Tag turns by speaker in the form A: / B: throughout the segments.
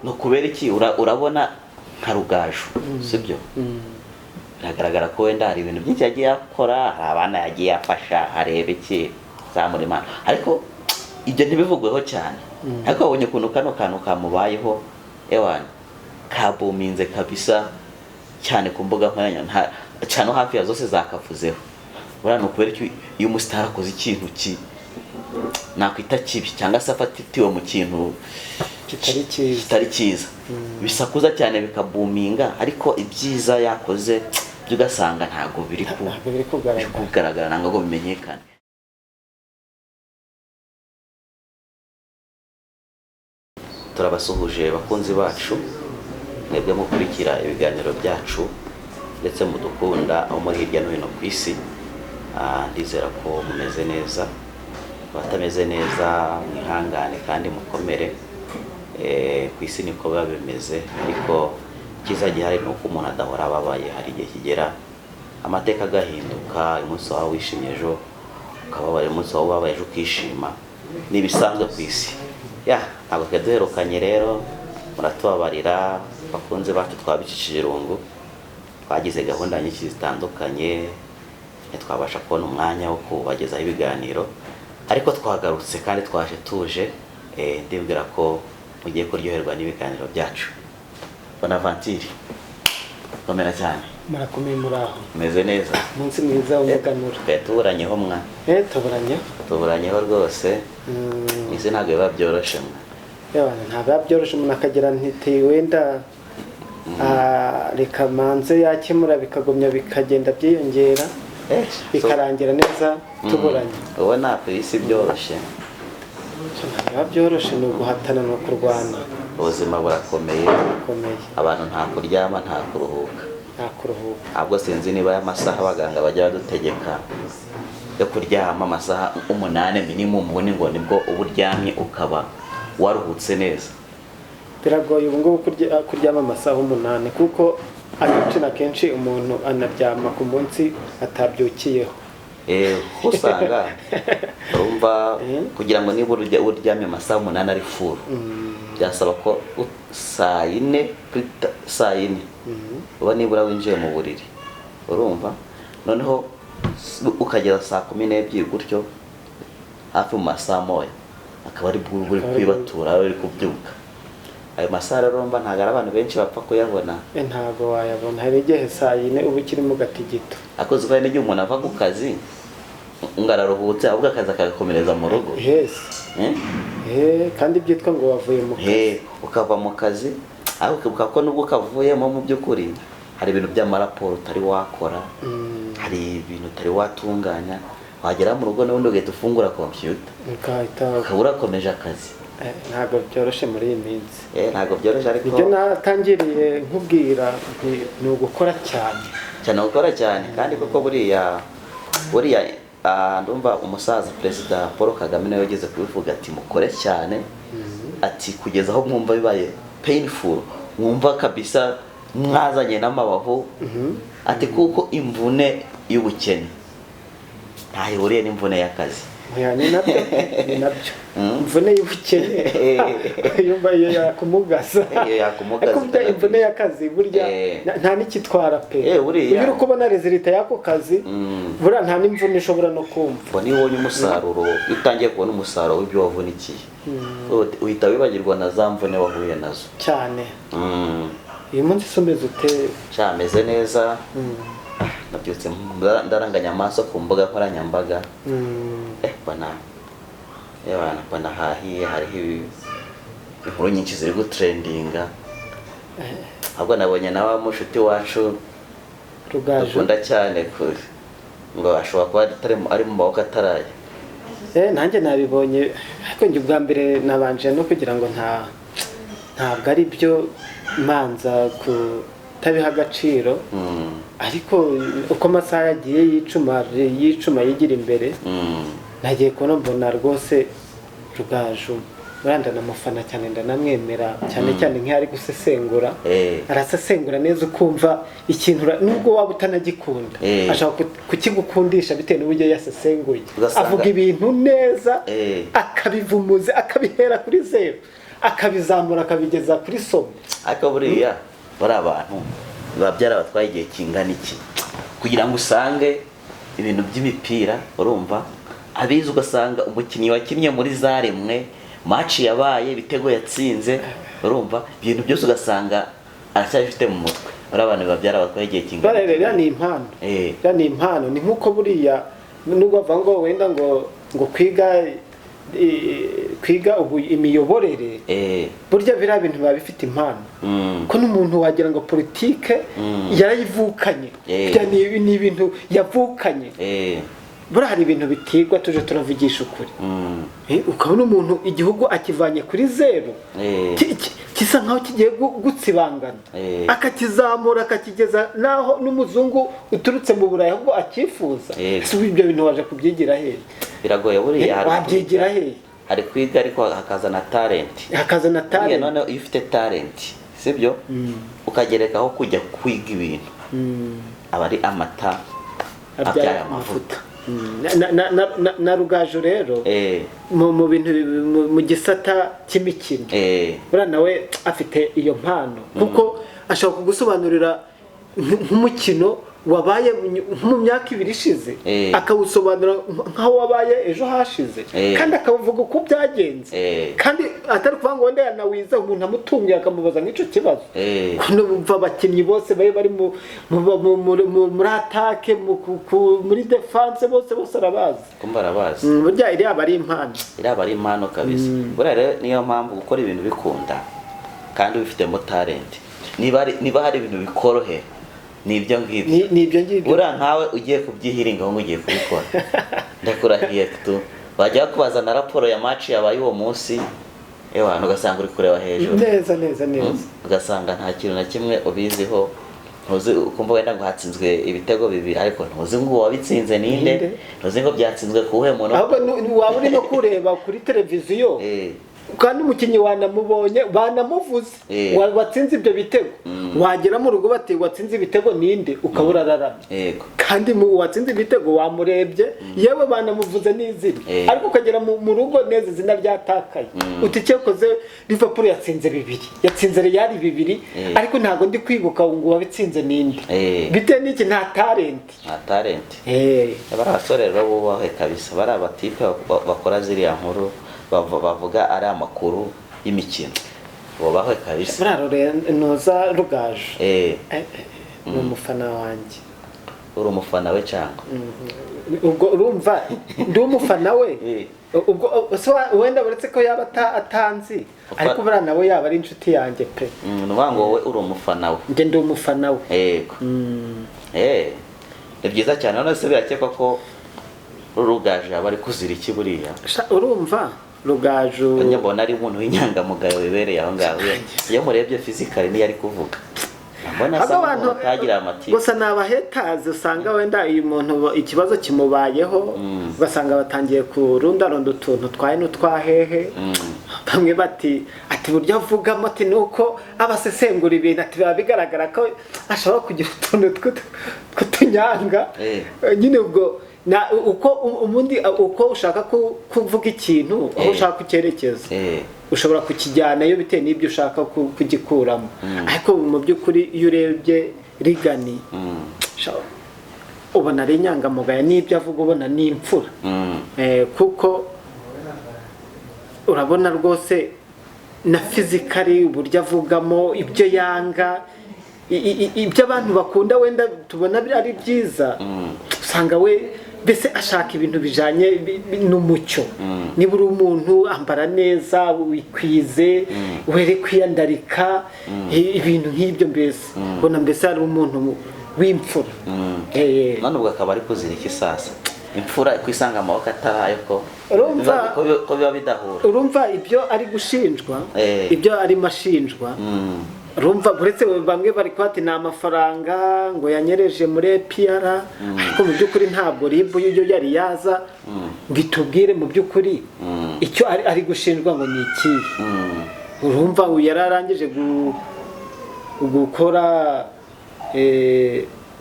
A: no kubera iki urabona nka Rugaju sibyo biragaragara ko wenda hari ibintu byinshi yagiye akora, hari abana yagiye afasha, areba iki zamura Imana, ariko ibyo ntibivugweho cyane. Ariko wabonye ukuntu kano kantu kamubayeho ewana kabuminze kabisa cyane ku mbuga nkoranyambaga cyane hafi ya zose zakavuzeho. Burano kubera iyo umustar akoze ikintu nakwita kibi cyangwa se afatitiwe mu kintu kitari cyiza bisakuza cyane bikabuminga, ariko ibyiza yakoze byugasanga ntago biri kugaragara nanga ngo bimenyekane. Turabasuhuje bakunzi bacu mwebwe mukurikira ibiganiro byacu ndetse mudukunda aho muri hirya no hino ku isi. Ndizera ko mumeze neza, batameze neza mwihangane kandi mukomere. Ku isi niko biba bimeze, ariko kiza gihari nuko umuntu adahora ababaye. Hari igihe kigera amateka agahinduka, umunsi wawe wishimye ejo ukababaye, umunsi wawe wabaye ejo ukishima. Ni bisanzwe ku isi. Ntabwo duherukanye rero, muratubabarira bakunze bacu twabicishije irungu. Twagize gahunda nyinshi zitandukanye, twabasha kubona umwanya wo kubagezaho ibiganiro, ariko twagarutse kandi twaje tuje. Ndibwira ko mugiye kuryoherwa n'ibiganiro byacu. Bonaventure komera cyane.
B: Murakomeye muraho?
A: Meze neza.
B: Munsi mwiza w'umuganura.
A: Tuburanyeho mwa. Tuburanyeho rwose. Isi ntabwo biba byoroshye mwa.
B: Ntabwo biba byoroshye, umuntu akagira ntiti wenda reka manze yakemura bikagumya bikagenda byiyongera bikarangira neza tuburanye.
A: Ubona ku isi byoroshye.
B: Biba byoroshye, ni uguhatana no kurwana.
A: Ubuzima burakomeye. Abantu nta kuryama nta kuruhuka. Ahubwo sinzi niba amasaha abaganga bajya badutegeka yo kuryama amasaha 8 minimum, ubundi ngo nibwo uburyamye ukaba waruhutse neza.
B: Biragoye ubu ngubu kuryama amasaha 8 kuko akenshi na kenshi umuntu anaryama ku munsi atabyukiyeho.
A: Usanga urumva kugira ngo niba uryamye amasaha 8 ari full byasaba ko saa 4 uba nibura winjiye mu buriri, urumva noneho ukagera saa 12 gutyo hafi mu masaha moya akaba ari buri kwibatura ari kubyuka. Ayo masaha rero mba ntago abantu benshi bapfa kuyabona.
B: Ntago wayabona, hari igihe saa 4 uba ukiri mu gatigito.
A: Akoze ko n'igihe umuntu ava ku kazi ngararuhutse ahubwo akaza akakomereza mu rugo.
B: Kandi byitwa ngo wavuye mu kazi.
A: Ukava mu kazi aho ukibuka ko nubwo kavuyemo mu by'ukuri hari ibintu by'amaraporo utari wakora, hari ibintu utari watunganya, wagera mu rugo n'ubundi ugahita ufungura computer ukabura komeje akazi.
B: Ntabwo byoroshye muri iyi minsi.
A: Ntabwo byoroshye, ariko
B: ibyo natangiriye nkubwira ni ugukora cyane kandi kuko buriya ndumva umusaza Perezida Paul Kagame nawe yageze kubivuga ati mukore cyane, ati kugeza aho mwumva bibaye painful, mwumva kabisa mwazanye n'amabavu, ati kuko imvune y'ubukene ntahihuriye n'imvune y'akazi. Ni nabyo imvune y'ubukene yumva iyo yakumugaza. Ariko imvune y'akazi burya nta n'ikitwara pe. Iyo uri kubona resulta y'ako kazi burya nta n'imvune ishobora no kumva.
A: Niba ubonye umusaruro, utangiye kubona umusaruro w'ibyo wavunikiye uhita wibagirwa na za mvune wahuye nazo
B: cyane. Uyu munsi someze ute?
A: Cyameze neza. Nabyutse ndaranganya amaso ku mbuga nkoranyambaga. Bana hahiye hariho inkuru nyinshi ziri gutrendinga. Ahubwo nabonye nawe mushuti wacu
B: Rugaju
A: dukunda cyane ngo ashobora kuba ari mu maboko ataraye.
B: Nanjye nabibonye, ariko njye ubwa mbere nabanje no kugira ngo ntabwo ari byo manza kutabiha agaciro. Ariko uko amasaha yagiye yicuma yigira imbere, nagiye kubona mbona rwose Rugaju uranda namufana cyane, ndanamwemera cyane cyane nk'iyo ari gusesengura. Arasesengura neza ukumva ikintu nubwo waba utanagikunda ashaka kukigukundisha bitewe n'uburyo yasesenguye. Avuga ibintu neza akabivumuza akabihera kuri zero,
C: akabizamura akabigeza kuri somo.
B: ariko buriya bari abantu biba byarabatwaye igihe kingana iki kugira ngo usange ibintu by'imipira urumva abizi ugasanga umukinnyi wakinnye muri zaremwe match yabaye ibitego yatsinze urumva ibintu byose ugasanga aracyabifite mu mutwe bari abantu biba byarabatwaye igihe kingana
C: Barerera ni impano. Ni impano ni nkuko buriya nubwo bava ngo wenda ngo kwiga ubu imiyoborere burya biriya bintu biba bifite impano ko n'umuntu wagira ngo politike yarayivukanye ni ibintu yavukanye buriya hari ibintu bitigwa tuje turavugisha ukuri ukabona umuntu igihugu akivanye kuri zero kisa nkaho kigiye gutsibangana akakizamura akakigeza naho n'umuzungu uturutse mu Burayi ahubwo akifuza ibyo bintu waje kubyigira hehe
B: biragoye buriya
C: wabyigira hehe
B: hari kwiga ariko hakazana talent none iyo ufite talent sibyo ukagerekaho kujya kwiga ibintu aba ari amata abyara amavuta
C: na Rugaju rero mu bintu mu gisata cy'imikino buriya nawe afite iyo mpano kuko ashobora kugusobanurira nk'umukino wabaye mu myaka 2 ishize akawusobanura nkaho wabaye ejo hashize kandi akavuga uko byagenze kandi atari kuvuga ngo wenda yanawiza umuntu amutungiye akamubaza nk'icyo kibazo kumva abakinnyi bose bari muri atake muri defense bose arabazi burya iriya
B: ari impano kabisa buriya rero niyo mpamvu gukora ibintu bikunda kandi ubifitemo talent niba hari ibintu bikorohe nibyo ngibyo buriya nkawe ugiye kubyihiringa ngo ugiye kubikora ndakurahiye tu bajya kubaza na raporo ya match yabaye uwo munsi abantu ugasanga uri kureba hejuru
C: neza
B: ugasanga nta kintu na kimwe ubiziho ntuzi ukumva wenda ngo hatsinzwe ibitego 2 ariko ntuzi ngo wabitsinze ninde ntuzi ngo byatsinzwe kuhe muntu
C: ahubwo waba uri no kureba kuri televiziyo kandi umukinnyi wanamubonye banamuvuze watsinze ibyo bitego wagera mu rugo bati watsinze ibitego ninde ukabura araramye kandi watsinze ibitego wamurebye yewe banamuvuze n'izina ariko ukagera mu rugo neza izina ryatakaye uticekoze Liverpool yatsinze 2 yatsinze Real 2 ariko ntago ndi kwibuka ngo wabitsinze ninde bite niki nta talent
B: abasore rero bubahe kabisa bari abatipe bakora ziriya nkuru bavuga ari amakuru y'imikino bubahe kabisa
C: bararore noza Rugaju ni umufana wanjye
B: uri umufana we cyangwa
C: ubwo urumva ndi umufana we ubwo wenda buretse ko yaba atanzi ariko buriya nawe yaba ari inshuti yanjye pe
B: nuvuga ngo wowe uri umufana we
C: njye ndi umufana we
B: yego ni byiza cyane none se birakekwa ko Rugaju aba ari kuzira iki buriya
C: urumva Rugaju
B: nyabona ari umuntu w'inyangamugayo wibereye aho ngaho iyo murebye physically niyo ari kuvuga mbona
C: abantu
B: tagira amatiyo
C: gusa nabahetaze usanga wenda uyu muntu ikibazo kimubayeho ugasanga batangiye kurundaronda utuntu twaye n'utwahehe bamwe bati buryo avugamo ati nuko abasesengura ibintu ati biba bigaragara ko ashobora kugira utuntu tw'utunyanga nyine ubwo uko ushaka kuvuga ikintu aho ushaka kucyerekeza ushobora kukijyana iyo bitewe n'ibyo ushaka kugikuramo ariko mu by'ukuri iyo urebye Rigani ubona ari inyangamugayo n'ibyo avuga ubona ni imfura kuko urabona rwose na physically uburyo avugamo ibyo yanga ibyo abantu bakunda wenda tubona ari byiza usanga we bese ashaka ibintu bijanye n'umucyo niba uri umuntu ambara neza wikwize were kwiyandarika ibintu nk'ibyo mbese ubona mbese ari umuntu w'imfura
B: none ubwo akaba ari kuzira iki sasa imfura kwisanga amaboko atarayo ko biba bidahura
C: urumva ibyo ari gushinjwa ibyo ari mashinjwa rumva buretse bamwe bari kwati na amafaranga ngo yanyereje muri APR ariko mu byukuri ntabwo ribu yo yari yaza ngitubwire mu byukuri icyo ari gushinjwa ngo ni iki urumva yararangije gukora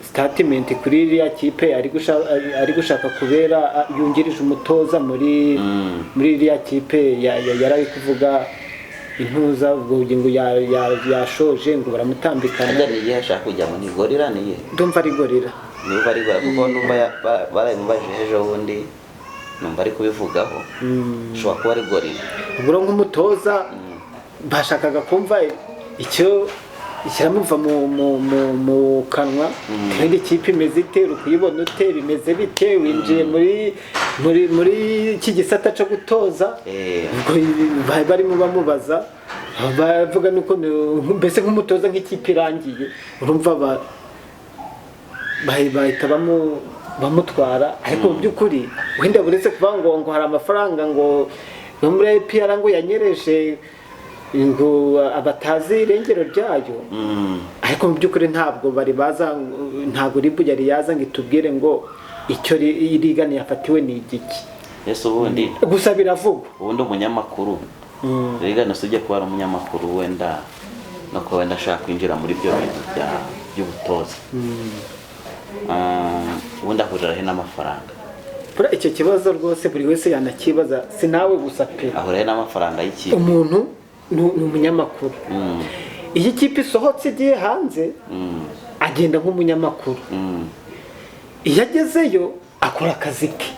C: statement kuri iriya kipe ari gushaka kubera yungirije umutoza muri iriya kipe yari kuvuga intuza ubwo ngo yashoje ngo baramutambikana.
B: Ajya niye ashaka kujya muri gorira niye.
C: Ndumva ari gorira.
B: Niba ari gorira kuko numva barayimubajije ejo bundi numva ari kubivugaho. Ushobora kuba ari gorira.
C: Ubwo nk'umutoza bashakaga kumva icyo ikiramuva mu kanwa kandi ikipe imeze ite ukuyibona ute bimeze bite winjiye muri iki gisata cyo gutoza ubwo barimo bamubaza bavuga nuko mbese nk'umutoza nk'ikipe irangiye urumva bahita bamutwara ariko mu by'ukuri wenda buretse kuvuga ngo hari amafaranga ngo muri APR ngo yanyereje ngo abatazi irengero ryayo ariko mu by'ukuri ntabwo bari baza ntabwo ribu yari yaza ngo itubwire ngo icyo irigana yafatiwe ni igiki.
B: Yesu ubundi
C: gusa biravugwa
B: ubundi umunyamakuru rigana sujye kuba ari umunyamakuru wenda no ko wenda ashaka kwinjira muri byo bintu by'ubutoza ubundi ahurira he n'amafaranga.
C: Kuri icyo kibazo rwose buri wese yanakibaza sinawe gusa pe
B: ahurira n'amafaranga y'iki
C: umuntu ni umunyamakuru iyo ikipe isohotse igiye hanze agenda nk'umunyamakuru iyo agezeyo akora akazi ke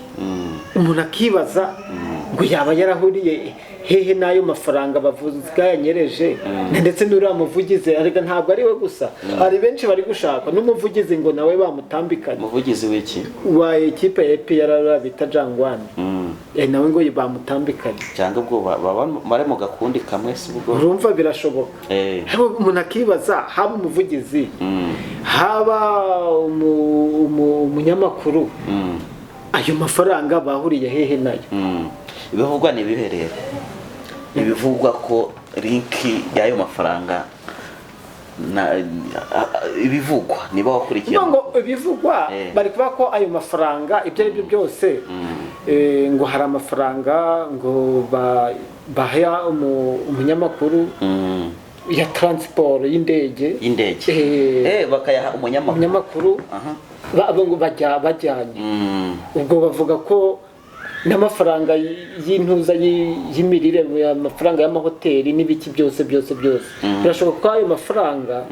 C: umuntu akibaza ngo yaba yarahuriye hehe n'ayo mafaranga bavuga yanyereje ndetse n'uriya muvugizi ariko ntabwo ari we gusa hari benshi bari gushaka n'umuvugizi ngo nawe bamutambikanye.
B: Umuvugizi w'iki
C: wa ekipe ya APR bita Jangwani nawe ngo bamutambikanye
B: cyangwa ubwo bari mu gakundi kamwe si ubwo
C: urumva birashoboka umuntu akibaza haba umuvugizi haba umunyamakuru ayo mafaranga bahuriye hehe nayo.
B: Ibivugwa nibiherera ibivugwa ko linki y'ayo mafaranga ibivugwa niba wakurikiye
C: ngo ibivugwa bari kuvuga ko ayo mafaranga ibyo ari byo byose ngo hari amafaranga ngo bahaya umunyamakuru ya transport y'indege
B: bakayaha umunyamakuru
C: ngo bajyanye ubwo bavuga ko n'amafaranga y'intuza y'imirire amafaranga y'amahoteli n'ibiki byose birashoboka ko ayo mafaranga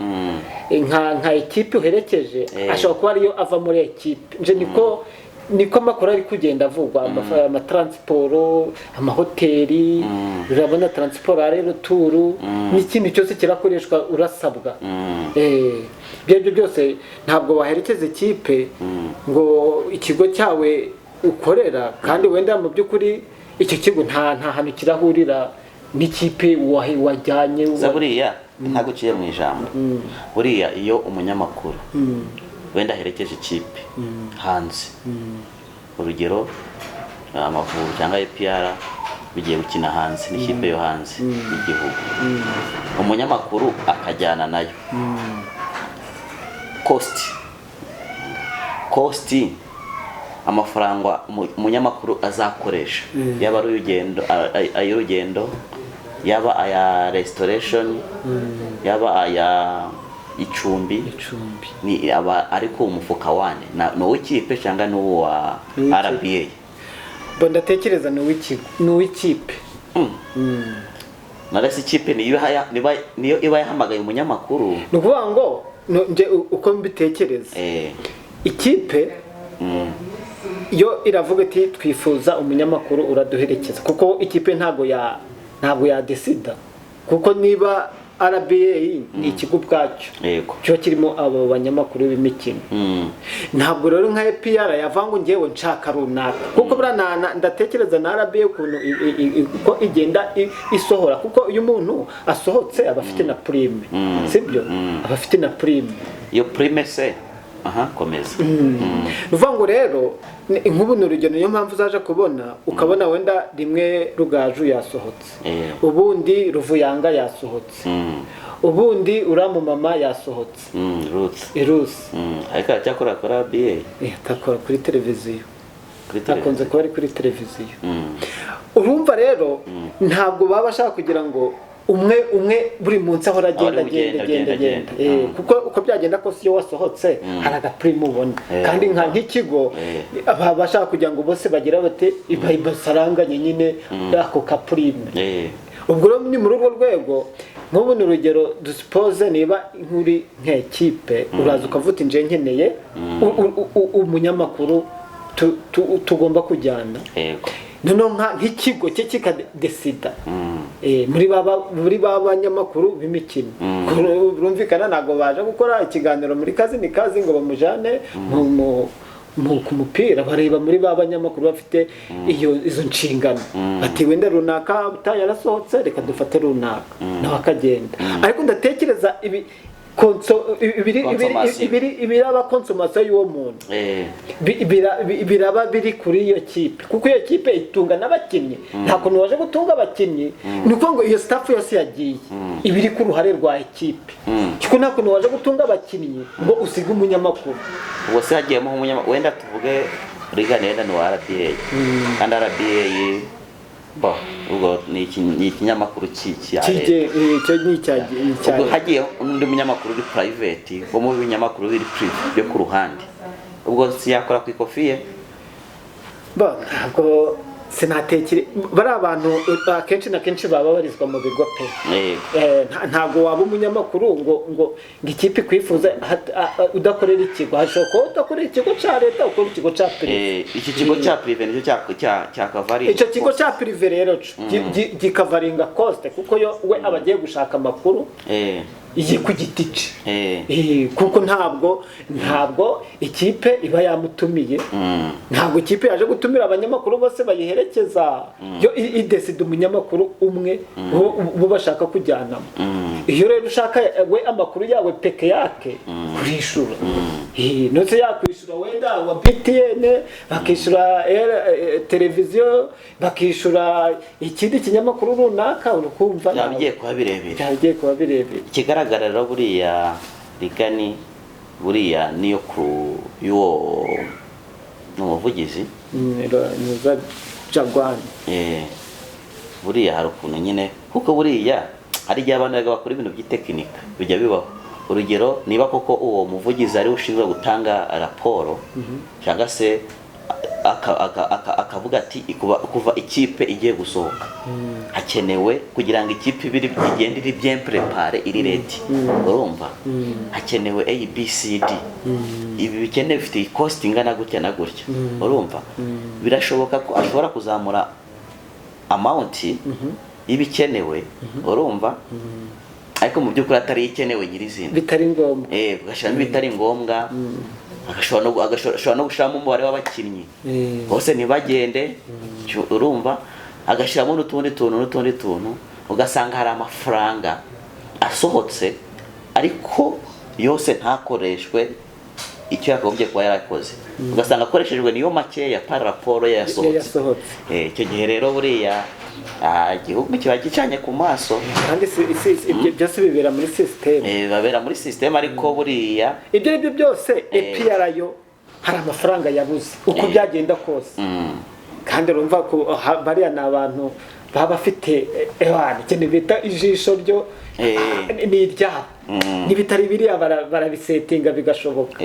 C: nka ekipe uherekeje ashobora kuba ariyo ava muri ekipe nje niko amakuru ari kugenda avugwa amatransporo amahoteli urabona transport rero turu n'ikindi cyose kirakoreshwa urasabwa ibyo byose ntabwo waherekeza ekipe ngo ikigo cyawe ukorera kandi wenda mu by'ukuri icyo kigo nta hantu kirahurira n'ikipe wajyanye
B: buriya ntabwo uciye mu ijambo buriya iyo umunyamakuru wenda aherekeje ikipe hanze urugero Amavubi cyangwa APR bigiye gukina hanze n'ikipe yo hanze y'igihugu umunyamakuru akajyana nayo costi amafaranga umunyamakuru azakoresha yaba ari urugendo yaba aya restoration yaba aya icumbi ni aba ariko umufuka wane no w'ikipe cyangwa no wa RBA
C: ndatekereza no w'ikipe
B: narese ikipe niyo iba yahamagaye umunyamakuru
C: ni ukuvuga ngo nje uko mbitekereza ikipe yo iravuga ati twifuza umunyamakuru uraduherekeza kuko ikipe ntago ya decida kuko niba RBA ni ikigo bwacyo cyo kirimo abo banyamakuru b'imikino ntabwo rero nka APR yavango ngewe nshaka runaka kuko ndatekereza na RBA ukuntu uko igenda isohora kuko uyu muntu asohotse abafite na prime sibyo abafite na prime
B: iyo prime se komeza
C: uvango rero nk'ubu n'urugero niyo mpamvu uzaje kubona ukabona wenda rimwe Rugaju yasohotse ubundi Ruvuyanga yasohotse ubundi Uramumama yasohotse Ruth
B: ariko cyakora kuri RBA
C: akakora kuri televiziyo akunze kuba ari kuri televiziyo urumva rero ntabwo baba bashaka kugira ngo umwe buri munsi aho agenda kuko uko byagenda kose iyo wasohotse hari agaprime ubona kandi nk'ikigo bashaka kugira ngo bose bagira bate basaranganye nyine ako kaprime ubwo rero ni muri urwo rwego nk'ubu ni urugero dusipoze niba nk'uri nk'ekipe uraza ukavuta nje nkeneye umunyamakuru tugomba kujyana noneho nk'ikigo cye kikadesida muri ba banyamakuru b'imikino urumvikana ntabwo baje gukora ikiganiro muri kazi ni kazi ngo bamujane ku mupira bareba muri ba banyamakuru bafite izo nshingano bati wenda runaka utaye yarasohotse reka dufate runaka nawe akagenda ariko ndatekereza ibiraba konsomasiyo y'uwo muntu biraba biri kuri iyo kipe kuko iyo kipe itunga n'abakinnyi nta kuntu waje gutunga abakinnyi ni ukuvuga ngo iyo staff yose yagiye ibiri ku ruhare rwa ekipe kuko nta kuntu waje gutunga abakinnyi ngo usige umunyamakuru
B: ubwo se hagiyemo umunyamakuru wenda tuvuge Rigane wenda ni wa RBA kandi RBA ubwo ni ikinyamakuru ubwo hagiye undi munyamakuru uri private bo mu binyamakuru biri privé byo ku ruhande ubwo si yakora ku ikofi ye
C: ntabwo sinatekere bari abantu akenshi na kenshi baba barizwa mu bigo pe ntabwo waba umunyamakuru ngo ikipe kwifuza udakorera ikigo hashobora udakorera ikigo cya leta ukora ikigo cya privé
B: iki kigo cya privé nicyo cya kavaringa
C: icyo kigo cya privé rero gikavaringa cost kuko yo we abagiye gushaka amakuru iyi ku giti cye kuko ntabwo ikipe iba yamutumiye ntabwo ikipe yaje gutumira abanyamakuru bose bayiherekeza yo idesida umunyamakuru umwe bo bashaka kujyanamo iyo rero ushaka we amakuru yawe peke yake kurishura nose yakwishura wenda wa BTN bakishura televiziyo bakishura ikindi kinyamakuru runaka urukumva
B: yabigiye kuba birebire ikigaragara rero buriya Rigani buriya niyo ku y'uwo n'umuvugizi
C: Nyuza Jagwani
B: buriya hari ukuntu nyine kuko buriya hari igihe abantu bakora ibintu by'itekinika bijya bibaho urugero niba koko uwo muvugizi ari ushinzwe gutanga raporo cyangwa se akavuga ati kuva ikipe igiye gusohoka hakenewe kugira ngo ikipe igende iri bien préparé iri ready urumva hakenewe ABCD ibi bikenewe bifite cost ingana gutya na gutya urumva birashoboka ko ashobora kuzamura amount y'ibikenewe urumva ariko mu by'ukuri atari ikenewe nyirizina
C: bitari ngombwa
B: ugashiramo bitari ngombwa agashobora no gushiramo umubare w'abakinnyi bose ntibagende urumva agashiramo n'utundi tuntu ugasanga hari amafaranga asohotse ariko yose ntakoreshwe icyo yagombye kuba yarakoze ugasanga akoreshejwe niyo makeya par raporo yasohotse icyo gihe rero buriya igihugu kiba gicanye ku maso
C: kandi ibyo byose bibera muri system
B: babera muri system ariko buriya
C: ibyo aribyo byose EPR yo hari amafaranga yabuze uko byagenda kose kandi urumva ko bariya ni abantu baba bafite ikintu bita ijisho ryo ni iryabo n'ibitari biriya barabisetinga bigashoboka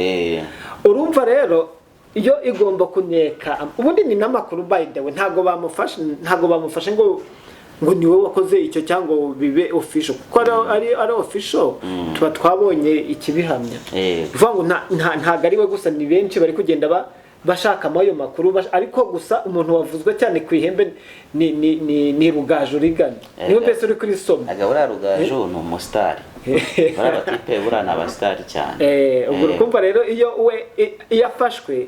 C: urumva rero iyo igomba kunyeka ubundi ni n'amakuru by the way ntago bamufashe ngo niwe wakoze icyo cyangwa bibe official kuko ari official tuba twabonye ikibihamya bivuga ngo ntago ari we gusa ni benshi bari kugenda bashaka ayo makuru ariko gusa umuntu wavuzwe cyane ku ihembe ni Rugaju Rigani niwe mbese uri kuri soma
B: agabura Rugaju ni umustar barabatipe burana abastar cyane
C: ubwo kumva rero iyo we yafashwe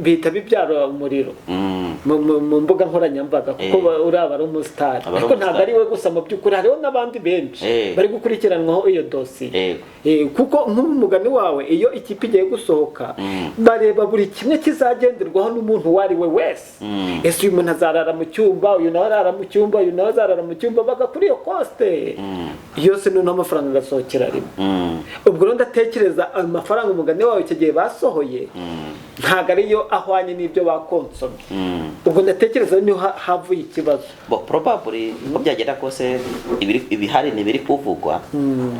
C: bihita bibyara umuriro mu mbuga nkoranyambaga kuko uraba ari umusitari ariko ntabwo ari we gusa mu by'ukuri hariho n'abandi benshi bari gukurikiranwaho iyo dosiye kuko nk'umugani wawe iyo ikipe igiye gusohoka bareba buri kimwe kizagenderwaho n'umuntu uwo ari we wese ese uyu muntu azarara mu cyumba uyu nawe arara mu cyumba uyu nawe azarara mu cyumba bagakora iyo koste yose noneho amafaranga agasohokera rimwe ubwo rero ndatekereza ayo mafaranga umugani wawe icyo gihe basohoye ntabwo ariyo ahwanye n'ibyo bakonsomye. Ubwo ndatekereza niho havuye ikibazo.
B: Probably uko byagenda kose ibihari n'ibiri kuvugwa,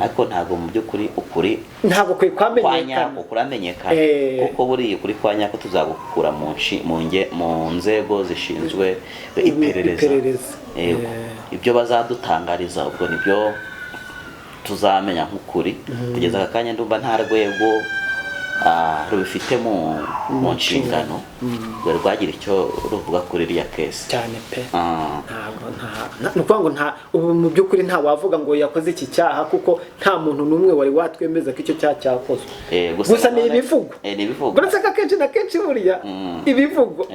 B: ariko ntabwo mu by'ukuri ukuri
C: ntabwo kwe kwamenyekana.
B: Kuramenyekana kuko buri ukuri kwanya ko tuzagukura mu nzego zishinzwe iperereza. Ibyo bazadutangariza ubwo nibyo tuzamenya nk'ukuri. Kugeza aka kanya ndumva nta rwego rubifite mu nshingano rwagira icyo ruvuga kuri iriya kesi
C: cyane pe. Ni ukuvuga ngo ubu mu by'ukuri nta wavuga ngo yakoze iki cyaha kuko nta muntu n'umwe wari watwemeza ko icyo cyaha cyakozwe. Gusa ni ibivugwa. Uretse ko akenshi na kenshi buriya ibivugwa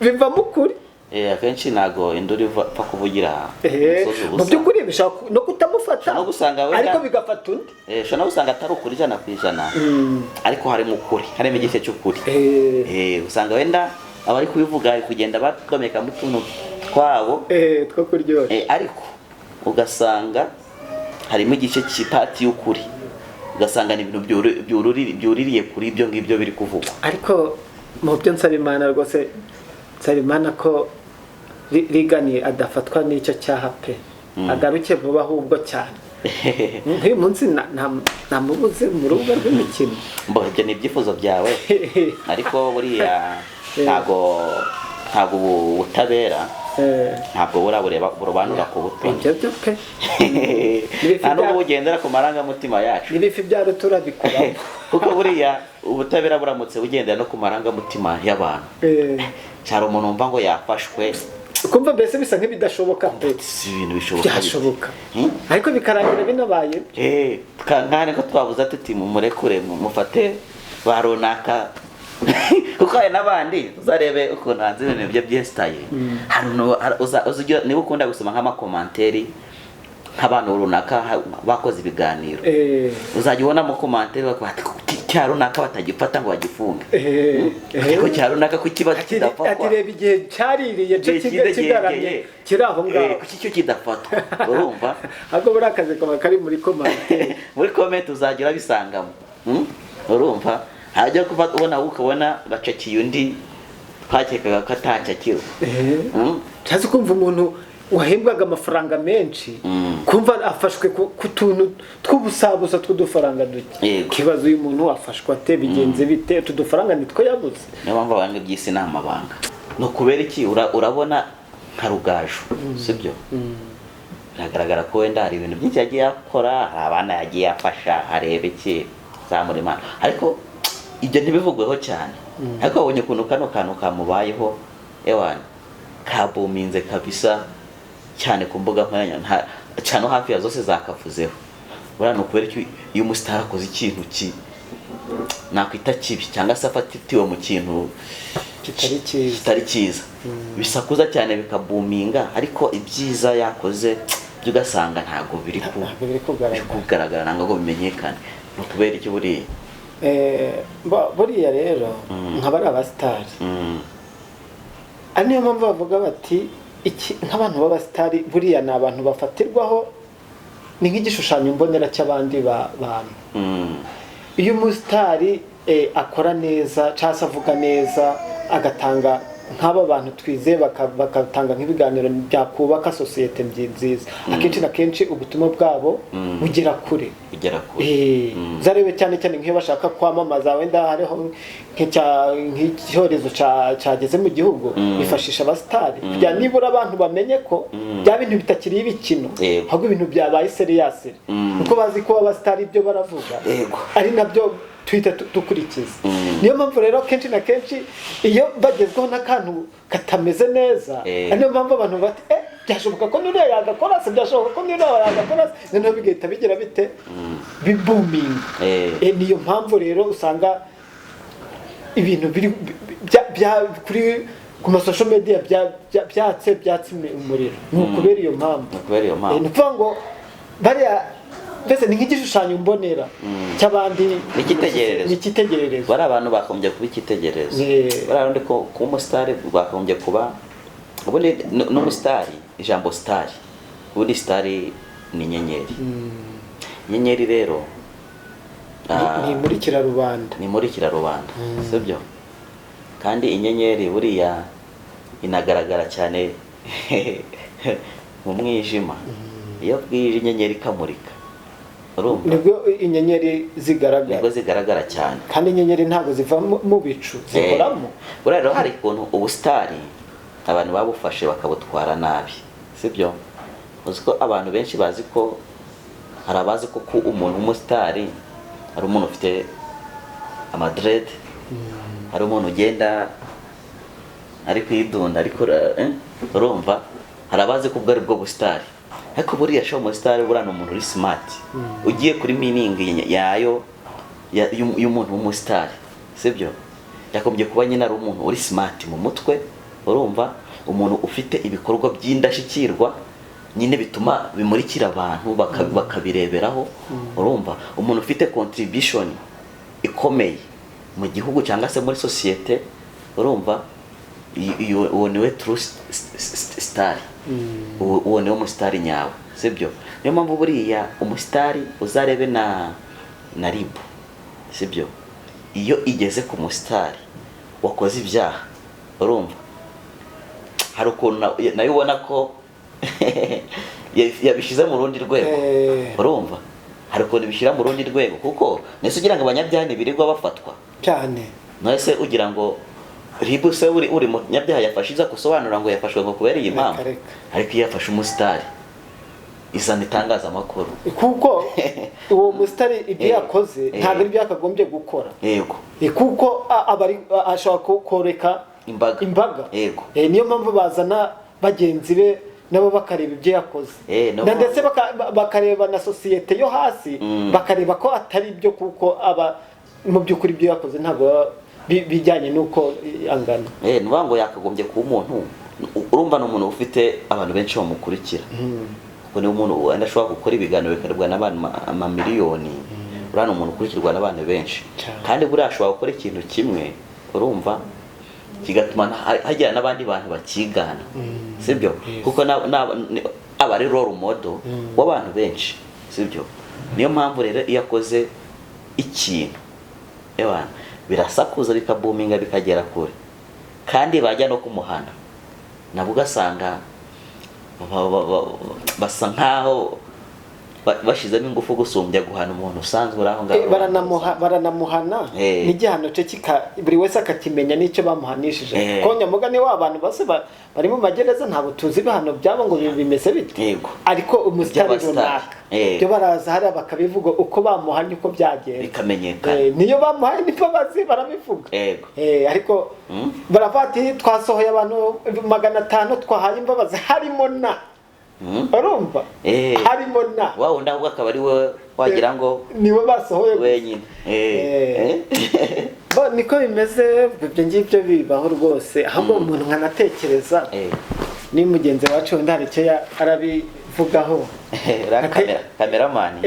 C: bivamo ukuri.
B: Akenshi ntago induru ipfa kuvugira
C: mu by'ukuri bishaka no kutamufata ariko bigafata undi.
B: Ushobora no gusanga atari ukuri 100%, ariko harimo ukuri, harimo igice cy'ukuri. Usanga wenda abari kubivuga ari kugenda badomeka mu tuntu twabo
C: two kuryoshya,
B: ariko ugasanga harimo igice cy'ipati y'ukuri, ugasanga ni ibintu byuririye kuri ibyo ngibyo biri kuvugwa.
C: Ariko mu byo nsaba Imana rwose, nsaba Imana ko Rigani adafatwa n'icyo cyaha pe, agaruke vuba ahubwo cyane. Uyu munsi namubuze mu rubuga rw'imikino.
B: Ibyo ni ibyifuzo byawe, ariko buriya ntabwo ubutabera ntabwo burobanura ku butoni.
C: Ibyo pe
B: nta n'ubwo bugendera ku marangamutima yacu.
C: N'ibifi bya rutura bikuraho
B: kuko buriya ubutabera buramutse bugendera no ku marangamutima y'abantu, cyari umuntu wumva ngo yafashwe
C: kumva mbese bisa nk'ibidashoboka pe.
B: Si ibintu bishoboka,
C: byashoboka ariko bikarangira binabaye.
B: Nkane ko twavuze ati mumurekure mufate ba runaka kuko hari n'abandi uzarebe ukuntu hanze ibintu bye byestaye. Niba ukunda gusoma nk'amakomanteri nk'abantu runaka bakoze ibiganiro, uzajya ubona mu komanteri bakubwira cya runaka batagifata ngo bagifunge, ariko cya runaka ko kiba kidafatwa,
C: ati reba igihe cyaririye cyo kigaramye kiri aho ngaho,
B: kuki cyo kidafatwa. Urumva
C: ahubwo buri akazi kari muri komanteri.
B: Muri comment uzajya urabisangamo. Urumva hajya kuva ubona ukabona bacakiye undi twakekaga ko atacakira.
C: Cyazi kumva umuntu wahembwaga amafaranga menshi kumva afashwe ku tuntu tw'ubusabusa tw'udufaranga duke. Kibazo uyu muntu wafashwa ate, bigenze bite, tudufaranga nitwo yabuze.
B: Niyo mpamvu abanga by'isi ni amabanga. No kubera iki urabona nka Rugaju, sibyo? Biragaragara ko wenda hari ibintu byinshi yagiye akora, hari abana yagiye afasha, areba iki zamura Imana, ariko ibyo ntibivugweho cyane. Ariko wabonye ukuntu kano kantu kamubayeho ewana kabuminze kabisa cyane ku mbuga nkoranyambaga, cyane hafi ya zose zakavuzeho. Urano kubera iki iyo umustar akoze ikintu nakwita kibi cyangwa se afatitiwe mu kintu kitari cyiza, bisakuza cyane bikabuminga, ariko ibyiza yakoze byugasanga ntago biri kugaragara nangwa bimenyekane. No kubera iki
C: buriya rero nk'abari abasitari, ari niyo mpamvu bavuga bati nk'abantu b'abasitari buriya ni abantu bafatirwaho, ni nk'igishushanyo mbonera cy'abandi bantu. Iyo umusitari akora neza cyangwa se avuga neza, agatanga nk'aba bantu twizeye bagatanga nk'ibiganiro byakubaka sosiyete nziza, akenshi na kenshi ubutumwa bwabo bugera kure. Zarebe cyane cyane nk'iyo bashaka kwamamaza, wenda hariho nk'icyorezo cyageze mu gihugu, bifashisha abasitari kugira nibura abantu bamenye ko bya bintu bitakiri ibikino, ahubwo ibintu byabaye seriyasi, kuko bazi ko abasitari ibyo baravuga ari nabyo twita dukurikiza. Niyo mpamvu rero kenshi na kenshi iyo bagezweho n'akantu katameze neza, niyo mpamvu abantu bati byashoboka ko nuriya yagakora se, byashoboka ko nuriya yagakora se, noneho bigahita bigira bite bibuminga. Niyo mpamvu rero usanga ibintu biri kuri ku masosho media byatse umuriro. Ni ukubera iyo mpamvu. Ni ukuvuga ngo bariya mbese ni nk'igishushanyo mbonera cy'abandi, n'ikitegererezo.
B: Bari abantu bakombye kuba ikitegererezo. Bari abandi ko umusitari bakombye kuba, ubundi n'umusitari, ijambo sitari, ubundi sitari ni inyenyeri. Inyenyeri rero
C: nimurikira rubanda,
B: sibyo? kandi inyenyeri buriya inagaragara cyane mu mwijima. Iyo bwije inyenyeri ikamurika, urumva
C: nibwo inyenyeri
B: zigaragara cyane,
C: kandi inyenyeri ntabwo ziva mu bicu, zikoramo.
B: buriya rero hari ukuntu ubusitari abantu babufashe bakabutwara nabi, sibyo? uzi ko abantu benshi bazi ko, hari abazi ko umuntu w'umusitari hari umuntu ufite amadrede, hari umuntu ugenda ari kwidunda ariko urumva, hari abazi ko ubwo ari bwo busitari, ariko buriya show umusitari buriya ni umuntu uri smart. Ugiye kuri meaning yayo y'umuntu w'umusitari, sibyo? Yakombye kuba nyine ari umuntu uri smart mu mutwe, urumva, umuntu ufite ibikorwa by'indashyikirwa nyine bituma bimurikira abantu bakabireberaho, urumva, umuntu ufite contribution ikomeye mu gihugu cyangwa se muri societe, urumva, uwo niwe true star, uwo niwe umusitari nyawe, sibyo? Niyo mpamvu buriya umusitari uzarebe na RIB, sibyo? Iyo igeze ku musitari wakoze ibyaha, urumva, hari ukuntu nayo ubona ko yabishyize mu rundi rwego, urumva, hari ukuntu bishyira mu rundi rwego, kuko nese ugira ngo abanyabyaha ntibirirwa bafatwa
C: cyane,
B: nese ugira ngo RIB se uri munyabyaha yafashe iza gusobanura ngo yafashwe ngo kubera iyi mpamvu, ariko iyo yafashe umusitari izana itangazamakuru,
C: kuko uwo musitari ibyo yakoze ntabwo ari byo yakagombye gukora,
B: yego,
C: kuko ashobora koreka imbaga,
B: yego,
C: niyo mpamvu bazana bagenzi be nabo bakareba ibyo yakoze, ndetse bakareba na sosiyete yo hasi, bakareba ko atari byo, kuko mu by'ukuri ibyo yakoze ntabwo bijyanye n'uko angana.
B: Nuvuga ngo yakagombye kuba umuntu, urumva, ni umuntu ufite abantu benshi bamukurikira, kuko ni umuntu wenda ashobora gukora ibiganiro bikarebwa n'abantu amamiliyoni, uriya ni umuntu ukurikirwa n'abantu benshi, kandi buriya ashobora gukora ikintu kimwe, urumva, kigatuma hagira n'abandi bantu bakigana, sibyo? Kuko aba ari role model w'abantu benshi, sibyo? Niyo mpamvu rero iyo akoze ikintu birasakuza bikabuminga bikagera kure, kandi bajya no kumuhana nabo ugasanga basa nkaho bashizemo ingufu gusumbya guhana umuntu usanzwe uraho ngaho,
C: baranamuhana n'igihano cye buri wese akakimenya n'icyo bamuhanishije, ko nyamugani w'abantu bose bari mu magereza ntabwo tuzi ibihano byabo ngo bimeze bite, ariko umusitari runaka byo baraza hariya bakabivuga uko bamuhanye uko byagenze
B: bikamenyekana,
C: niyo bamuhaye n'imbabazi barabivuga, ariko baravati twasohoye abantu 500 twahaye imbabazi harimo na urumva, harimo na
B: wawo ndaho akaba ari we wagira ngo
C: niwe basohoye
B: wenyine,
C: niko bimeze. Ibyo ngibyo bibaho rwose, ahubwo umuntu nkanatekereza ni mugenzi wacu wenda hari icyo arabivugaho,
B: kameramani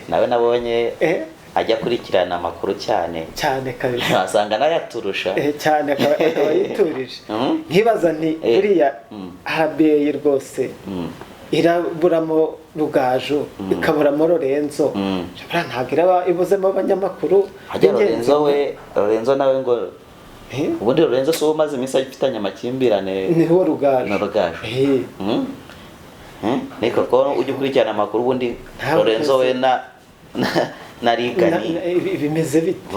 B: nawe nabonye ajya kurikirana amakuru cyane
C: kabisa,
B: wasanga nayaturusha
C: cyane, akaba yiturije. Nkibaza nti buriya habeye rwose iraburamo Rugaju, ikaburamo Lorenzo, ntabwo iraba ibuzemo abanyamakuru.
B: Lorenzo nawe ngo ubundi Lorenzo si umaze iminsi afitanye amakimbirane
C: niho Rugaju
B: niko ko ujya ukurikirana amakuru, ubundi Lorenzo we narigani
C: bimeze bite?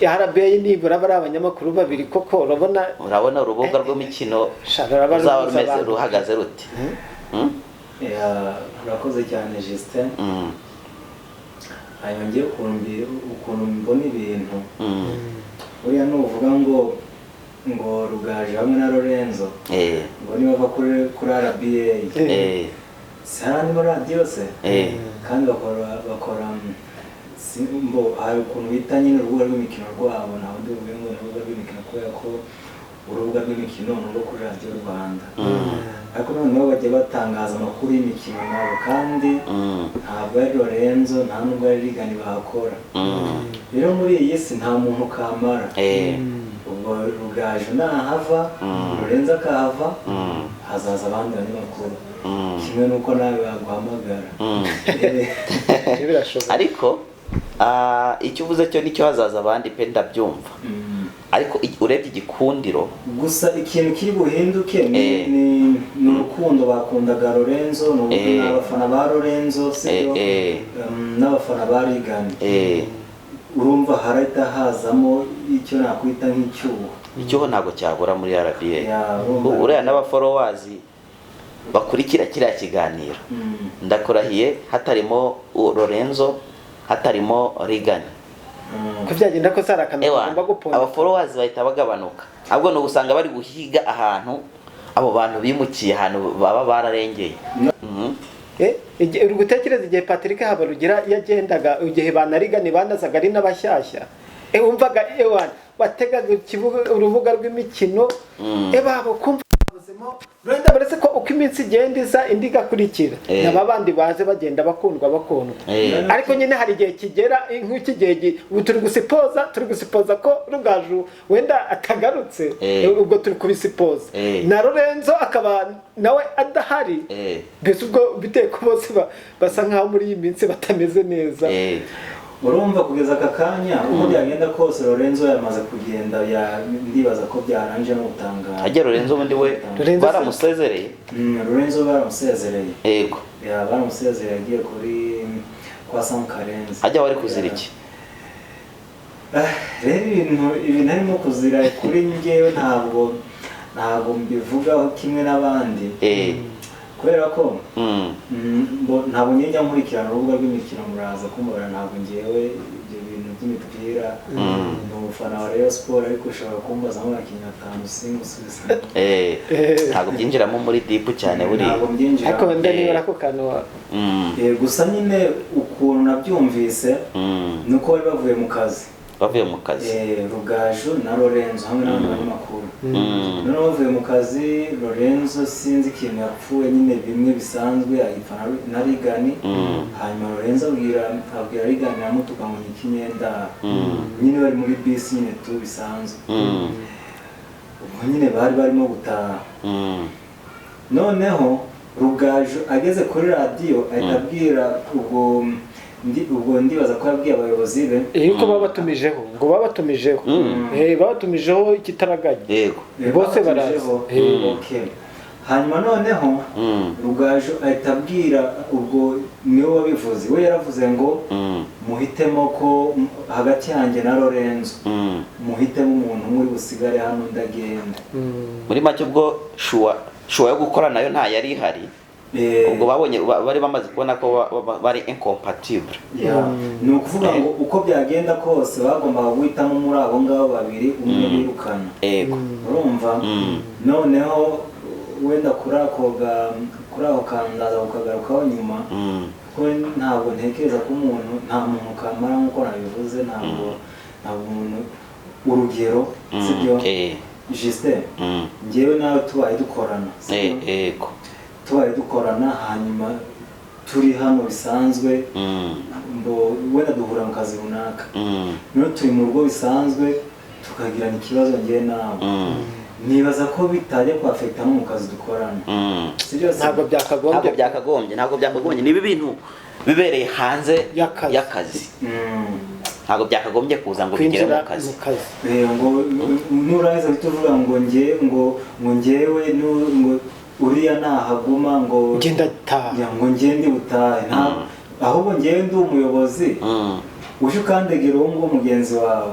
C: RBA nibura bari abanyamakuru babiri, koko
B: urabona urubuga rw'imikino uzaba ruhagaze rute?
D: Urakoze cyane Justin. Ayongeye ukuntu mbona ibintu, uriya nuvuga ngo Rugaju hamwe na Lorenzo ngo niba bava kuri RBA sana muri radio se, kandi bakora simbo, hari ukuntu bita nyine urubuga rw'imikino rwabo, ntawe nduvuye ngo urubuga rw'imikino, kubera ko urubuga rw'imikino n'urwo kuri Radio Rwanda, ariko noneho bajya batangaza amakuru y'imikino nabo, kandi ntabwo ari Lorenzo nta nubwo ari Rigani bahakora. Rero muri iyi si nta muntu kamara, ubwo Rugaju nahava, Lorenzo akahava, hazaza abandi banyamakuru, kimwe nuko nawe baguhamagara.
B: Ariko icyo uvuze cyo nicyo hazaza abandi pe ndabyumva, ariko urebye igikundiro
D: gusa ikintu kiri buhinduke ni urukundo bakundaga Lorenzo n'abafana ba Lorenzo sibyo n'abafana ba Regan urumva harahita hazamo icyo nakwita nk'icyuho
B: icyo ntabwo cyabura muri RBA uriya n'aba-followers bakurikira kiriya kiganiro ndakurahiye hatarimo Lorenzo hatarimo Regan
C: ko byagenda ko sarakamera bagomba guponda
B: aba-followers bahita bagabanuka ahubwo no gusanga bari guhiga ahantu abo bantu bimukiye ahantu baba bararengeye
C: uri gutekereza igihe Patrick Habarugira yagendaga igihe banarigani banazaga ari n'abashyashya umvaga wategaga urubuga rw'imikino babo kumva ubuzima Brenda baretse ko uko iminsi igenda iza indi gakurikira naba bandi baze bagenda bakundwa ariko nyine hari igihe kigera nk'iki gihe turi gusipoza ko Rugaju wenda atagarutse ubwo turi kubisipoza na Lorenzo akaba nawe adahari mbese ubwo biteye ko bose basa nkaho muri iyi minsi batameze neza
D: urumva kugeza aka kanya uko byagenda kose Lorenzo yamaze kugenda ndibaza ko byaranje no gutangara
B: ajya Lorenzo ubundi we baramusezereye
D: Lorenzo baramusezereye
B: yego
D: baramusezereye agiye kuri kwa Sam Karenzi
B: ajya wari kuzira iki
D: rero ibintu arimo kuzira kuri njyewe ntabwo mbivugaho kimwe n'abandi kubera ko ntabwo njya nkurikirana urubuga rw'imikino muraza kumbona ntabwo ngewe ibyo bintu by'imipira ni umufana wa Rayon Sport ariko ushobora kumbaza nk'abakinnyi 5 singusubiza
B: ntabwo byinjiramo muri deep cyane buri
C: ariko ndanibara ko kanwa
D: gusa nyine ukuntu nabyumvise nuko bari bavuye mu kazi Rugaju na Lorenzo hamwe n'abandi makuru none bavuye mu kazi Lorenzo sinzi ikintu yapfuye nyine bimwe bisanzwe ayipfana na Regan hanyuma Lorenzo abwira Regan yamutuka ngo n'ikinyenda nyine bari muri bisi nyine tu bisanzwe ubwo nyine bari barimo gutaha noneho Rugaju ageze kuri radio ahita abwira ubwo ndibaza ko yabwiye abayobozi be
C: yuko babatumijeho ngo babatumijeho ikitaraganye
B: yego
C: bose baraje
D: hanyuma noneho Rugaju ahita abwira ubwo niwe wabivuze we yaravuze ngo muhitemo ko hagati yanjye na Lorenzo muhitemo umuntu muri busigare hano ndagenda
B: muri make ubwo shuwa yo gukora nayo nta yari ihari ubwo babonye bari bamaze kubona ko bari incompatible
D: ni ukuvuga ngo uko byagenda kose bagombaga guhitamo muri abo ngabo babiri umwe birukana urumva noneho wenda kuri ako kandaza ukagarukaho nyuma ko ntabwo ntekereza ko nta muntu kamara nk'uko nabivuze ntabwo umuntu urugero sibyo Justin njyewe nawe tubaye dukorana tubaye dukorana hanyuma turi hano bisanzwe wenda duhura mu kazi runaka niyo turi mu rugo bisanzwe tukagirana ikibazo njye nawe nibaza ko bitajya kwafekta no mu kazi dukorana
B: ntabwo byakagombye niba ibintu bibereye hanze y'akazi ntabwo byakagombye kuza ngo bigere mu kazi
D: ngo nurahiza bituvuga ngo njyewe uriya nahaguma ngo ngende butahe ahubwo njyewe ndi umuyobozi uje ukandegera uwo ngo mugenzi wawe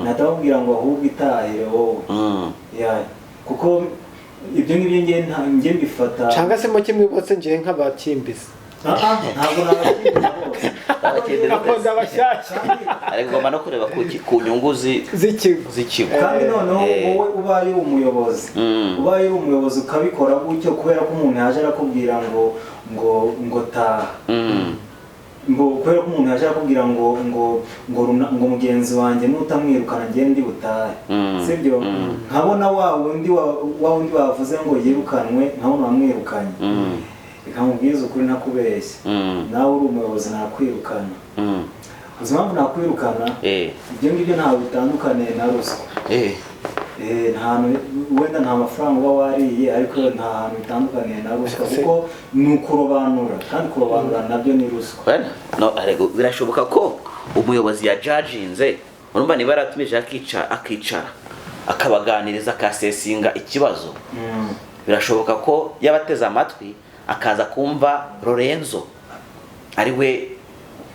D: natababwira ngo ahubwo itahire wowe kuko ibyo ngibyo njye mbifata
C: cyangwa se mu kimwe bose njye nk'abakimbizi
D: ntabwo
C: akunda abashyashya
B: ariko ngomba no kureba ku nyungu z'ikigo
D: kandi noneho wowe ubaye uri umuyobozi ukabikora gutyo kubera ko umuntu yaje arakubwira ngo taha kubera ko umuntu yaje arakubwira ngo mugenzi wanjye nutamwirukana ngende butahe sibyo nkabona wa wundi bavuze ngo yirukanwe nkabona wamwirukanye ikamubwiza ukuri nakubeshya nawe uri umuyobozi nakwirukana uzi impamvu nakwirukana ibyo ngibyo ntawe bitandukaniye na ruswa wenda nta mafaranga uba wariye ariko nta hantu bitandukaniye na ruswa kuko ni ukurobanura kandi kurobanura nabyo ni ruswa
B: birashoboka ko umuyobozi yajajinze urumva niba yaratumije akicara akabaganiriza akasesinga ikibazo, birashoboka ko yabateze amatwi akaza kumva Lorenzo ari we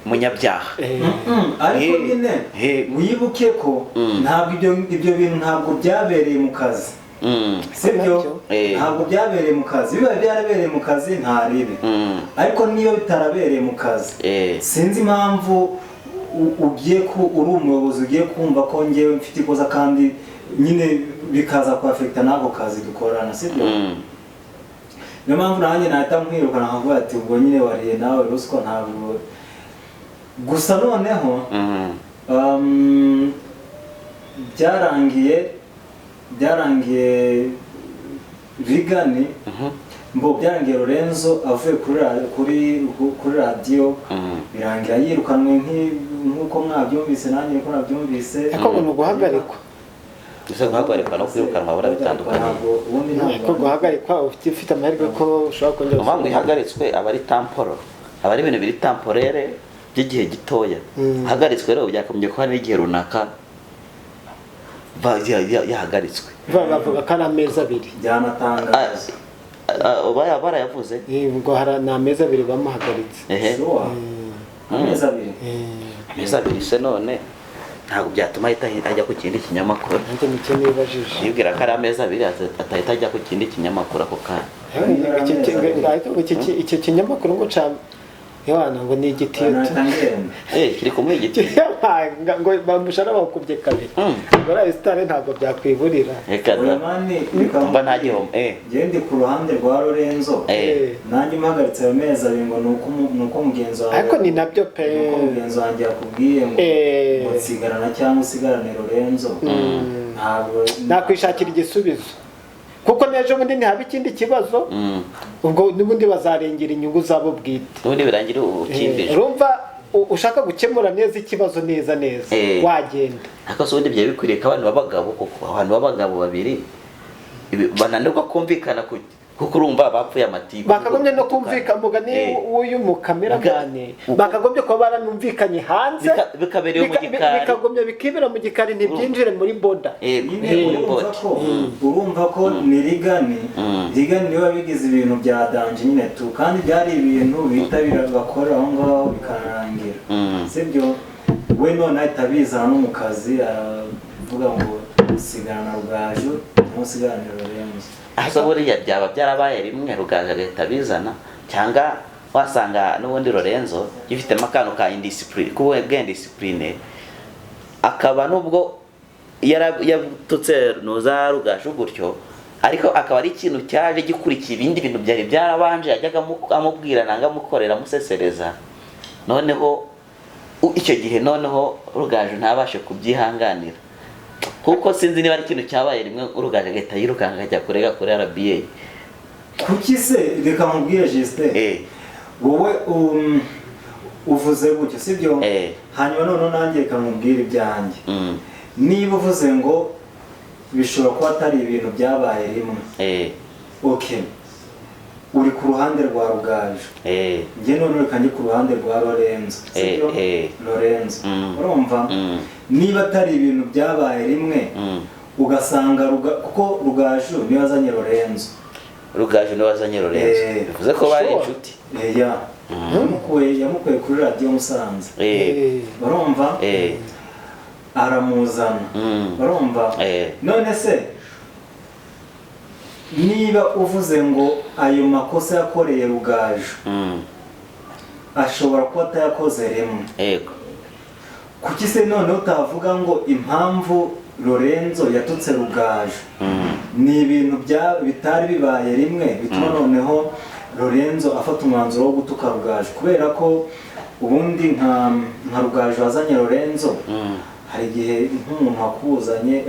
B: munyabyaha.
D: Ariko nyine wibuke ko ntabwo ibyo bintu ntabwo byabereye mu kazi, sibyo? Ntabwo byabereye mu kazi. Biba byarabereye mu kazi ntaribe, ariko niyo bitarabereye mu kazi sinzi impamvu ugiye uri umuyobozi ugiye kumva ko ngewe mfite ikosa kandi nyine bikaza kwafekta n'ako kazi dukorana, sibyo? Niyo mpamvu nanjye nahita nkwirukana nkavuga ati ubwo nyine wariye nawe ruswa ntabwo. Gusa noneho byarangiye Vigani byarangiye Lorenzo avuye kuri radiyo, birangira yirukanwe nk'uko mwabyumvise nanjye ko nabyumvise.
C: Ariko ngo guhagarikwa,
B: gusa guhagarikwa no kwirukanwa bura bitandukanye.
C: Ariko guhagarikwa ufite amahirwe ko ushobora kongera.
B: Impamvu ihagaritswe aba ari tamporo, aba ari ibintu biri tamporere by'igihe gitoya. Hagaritswe rero byakomye ko hari igihe runaka yahagaritswe.
C: Bavuga ko ari amezi 2
D: byanatangaje.
B: Barayavuze
C: ngo hari n'amezi 2 bamuhagaritse.
D: Amezi 2.
B: Amezi 2 se none ntabwo byatuma ajya ku kindi kinyamakuru.
C: Nanjye nicyo nibajije.
B: Yibwira ko ari amezi 2 atahita ajya ku kindi kinyamakuru ako kanya.
C: Iki kinyamakuru ngo Yohana ngo ni igitiyo
B: kiri kumwe igitiyo
C: ngo bamushara bakubye kabiri bara Sitare ntabwo byakwiburira
B: mba ntagiho
D: gende ku ruhande rwa Lorenzo nanjye mpagaritse amezi 2 ngo nuko mugenzo wawe
C: ariko ni nabyo pe
D: nuko mugenzo wanjye yakubwiye ngo usigarana cyangwa usigarane Lorenzo ntabwo
C: nakwishakira igisubizo kuko nejo bundi ntihabe ikindi kibazo ubwo n'ubundi bazarengera inyungu zabo bwite
B: n'ubundi birangira ukindije
C: urumva ushaka gukemura neza ikibazo neza wagenda
B: ariko so bya bikwiriye ko abantu babagabo kuko abantu babagabo babiri bananirwa kumvikana kuko urumva bapfuye amatiku
C: bakagombye no kumvikana mugani w'uyu mukameramane bakagombye ko baranumvikanye hanze
B: bikabereye mu gikari
C: bikagombye bikibera mu gikari ntibyinjire muri boda
D: urumva ko ni Rigani niwe wabigize ibintu bya danje nyine tu kandi byari ibintu bitabira bakora aho ngaho bikarangira sibyo we none ahita bizana no mu kazi aravuga ngo sigana Rugaju ntusigane Lorenzo.
B: Aho buriya byaba byarabaye rimwe Rugaju agahita bizana cyangwa wasanga n'ubundi Lorenzo gifitemo akantu ka indiscipline kuba indiscipline akaba nubwo yatutse noza Rugaju gutyo ariko akaba ari ikintu cyaje gikurikira ibindi bintu byari byarabanje yajyaga amubwira nanga mukorera musesereza noneho icyo gihe noneho Rugaju ntabashe kubyihanganira kuko sinzi niba ari ikintu cyabaye rimwe Rugaju agahita yirukanga ajya kurega kuri RBA.
D: Kuki se reka mubwire Justin wowe uvuze gutyo sibyo hanyuma none nanjye kamubwira ibyanjye niba uvuze ngo bishobora kuba atari ibintu byabaye rimwe okay uri ku ruhande rwa Rugaju njye none reka njye ku ruhande rwa Lorenzo sibyo Lorenzo urumva niba atari ibintu byabaye rimwe ugasanga kuko Rugaju niwe azanye Lorenzo
B: bivuze ko bari inshuti
D: yamukuye kuri radiyo Musanze urumva aramuzana urumva none se niba uvuze ngo ayo makosa yakoreye Rugaju ashobora kuba atayakoze rimwe kuki se none utavuga ngo impamvu Lorenzo yatutse Rugaju ni ibintu bitari bibaye rimwe bituma noneho Lorenzo afata umwanzuro wo gutuka Rugaju kubera ko ubundi nka Rugaju azanye Lorenzo hari igihe nk'umuntu wakuzanye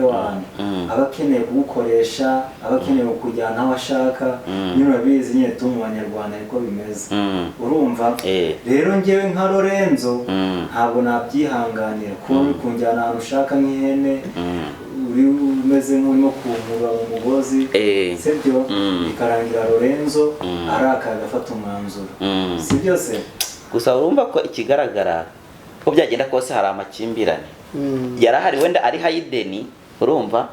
D: aba akeneye kugukoresha aba akeneye kujyana aho ashaka nyine urabizi nyine tu mu Banyarwanda niko bimeze urumva rero njyewe nka Lorenzo ntabwo nabyihanganira kuba uri kunjyana ahantu ushaka nk'ihene uri umeze nk'urimo kumura mu mugozi sibyo bikarangira Lorenzo arakaga afata umwanzuro sibyo se
B: gusa urumva ko ikigaragara ko byagenda kose hari amakimbirane yarahari wenda ari Hayden urumva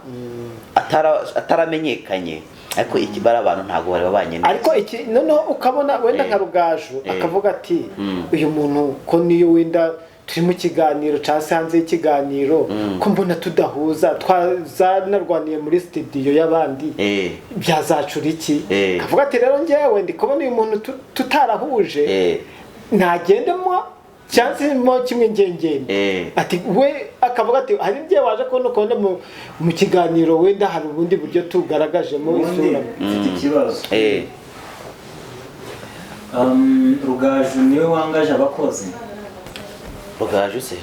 B: ataramenyekanye ariko ikibara abantu ntago bari babanye neza
C: ariko iki noneho ukabona wenda nka Rugaju akavuga ati uyu muntu ko niyo wenda turi mu kiganiro cyangwa se hanze y'ikiganiro ko mbona tudahuza twazanarwaniye muri studio y'abandi byazacura iki akavuga ati rero njyewe ndi kubona uyu muntu tutarahuje nagendemo cyangwa kimwe ngengende ati we akavuga ati hari ibyo waje kubona mu kiganiro wenda hari ubundi buryo tugaragajemo isura
D: mfite ikibazo Rugaju niwe wangaje abakozi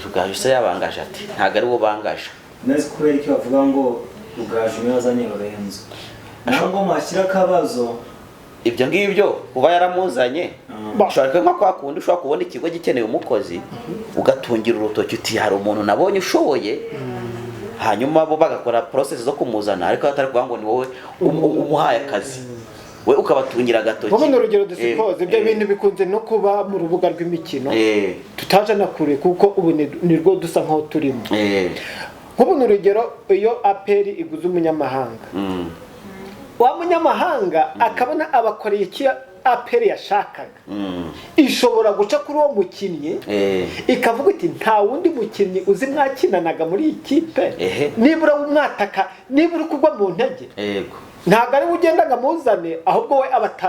B: Rugaju se yabangaje ati ntago ari wo bangaje
D: neza kubera iki bavuga ngo Rugaju niwe wazanye Lorenzo ntabwo mwashyira akabazo
B: ibyo ngibyo kuba yaramuzanye ushobora nko kwa kundi ushobora kubona ikigo gikeneye umukozi ugatungira urutoki uti hari umuntu nabonye ushoboye hanyuma bo bagakora process zo kumuzana ariko atari kuvuga ngo ni wowe umuhaye akazi we ukabatungira agatoki
C: wowe n'urugero dusikoze ibyo bintu bikunze no kuba mu rubuga rw'imikino tutaje na kure kuko ubu ni rwo dusa nkaho turimo nk'ubu n'urugero iyo APR iguze umunyamahanga wa munyamahanga akabona abakoreye iki APR yashakaga ishobora guca kuri uwo mukinnyi ikavuga iti nta wundi mukinnyi uzi mwakinanaga muri ikipe nibura umwataka nibura kugwa mu ntege ntabwo ari ugenda ngamuzane ahubwo we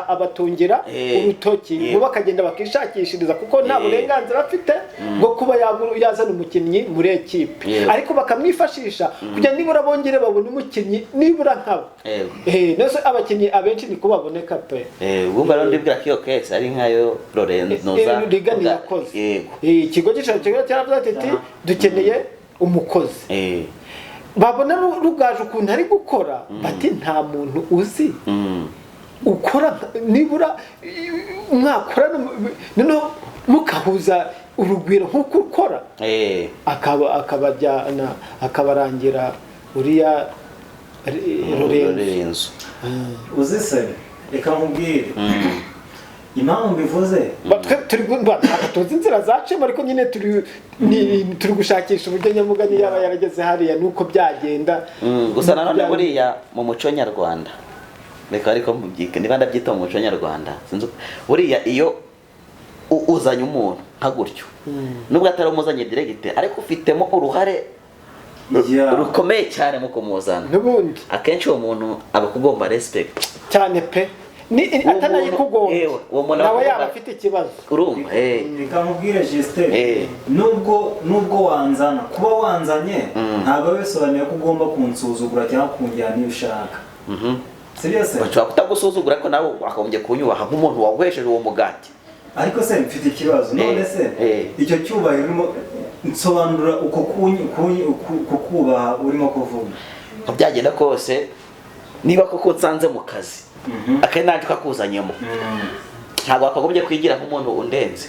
C: abatungira urutoki bo bakagenda bakishakishiriza kuko nta burenganzira afite bwo kuba yazana umukinnyi muri ekipe ariko bakamwifashisha kugira nibura bongere babone umukinnyi nibura nkabo nose abakinnyi abenshi niko baboneka pe
B: ubwo rero ndibwira ko iyo case ari nkayo Lorenzo
C: Rigani yakoze ikigo cyaravuze ati dukeneye umukozi babona Rugaju ukuntu ari gukora bati nta muntu uzi ukora nibura mwakora noneho mukahuza urugwiro nk'uko ukora akabajyana akabarangira uriya
B: Lorenzo
D: uzi se reka nkubwire impamvu mbivuze
C: tuzi inzira zacemo ariko nyine turi gushakisha uburyo nyamugani yaba yarageze hariya nuko byagenda
B: gusa nanone buriya mu muco nyarwanda reka ariko mubyika niba ndabyita mu muco nyarwanda buriya iyo uzanye umuntu nka gutyo nubwo atari umuzanye direct ariko ufitemo uruhare rukomeye cyane mu kumuzana
C: n'ubundi
B: akenshi uwo muntu aba kugomba respect
C: cyane pe atanayikugomba nawe yaba afite ikibazo
B: urumva
D: reka nkubwire Justin nubwo wanzana kuba wanzanye ntabwo bisobanuye ko ugomba kunsuzugura cyangwa kunjyana iyo ushaka sibyo se
B: bashobora kutagusuzugura ariko nawe wakagombye kunyubaha nk'umuntu wawuhesheje uwo mugati
D: ariko se mfite ikibazo none se icyo cyubahiro urimo nsobanura uko kukubaha urimo kuvuga
B: ko byagenda kose niba koko nsanze mu kazi akenshi kakuzanyemo ntabwo wakagombye kwigira nk'umuntu undenze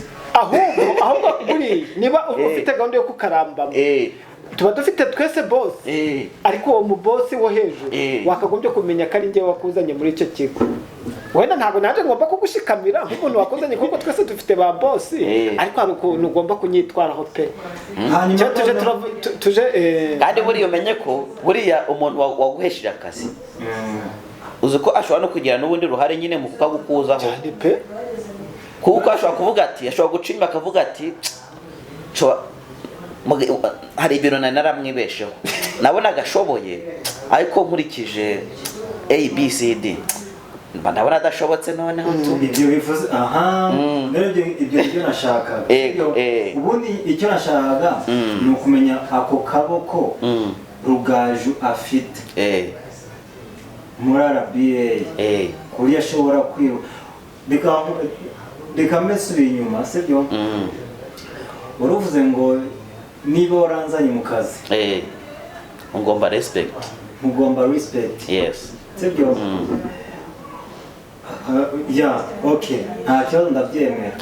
C: ahubwo buri niba ufite gahunda yo kukarambamo tuba dufite twese boss ariko uwo mu boss wo hejuru wakagombye kumenya ko ari njye wakuzanye muri icyo kigo wenda ntabwo naje ngomba kugushikamira nk'umuntu wakuzanye kuko twese dufite ba boss ariko hari ukuntu ugomba kunyitwaraho pe tuje
B: kandi buriya umenye ko buriya umuntu waguhesheje akazi uzi ko ashobora no kugira n'ubundi ruhare nyine mu kukagukuzaho kuko ashobora kuvuga ati ashobora gucimba akavuga ati hari ibintu naramwibesheho nabonaga ashoboye ariko nkurikije ABCD ndabona adashobotse noneho
D: ibyo bivuze ibyo byo nashakaga ubundi icyo nashakaga ni ukumenya ako kaboko Rugaju afite muri RBA kuri ashobora kwiruka reka mesuri inyuma sibyo uruvuze ngo niba waranzanye mu kazi
B: ugomba respect
D: yes sibyo okay nta kibazo ndabyemera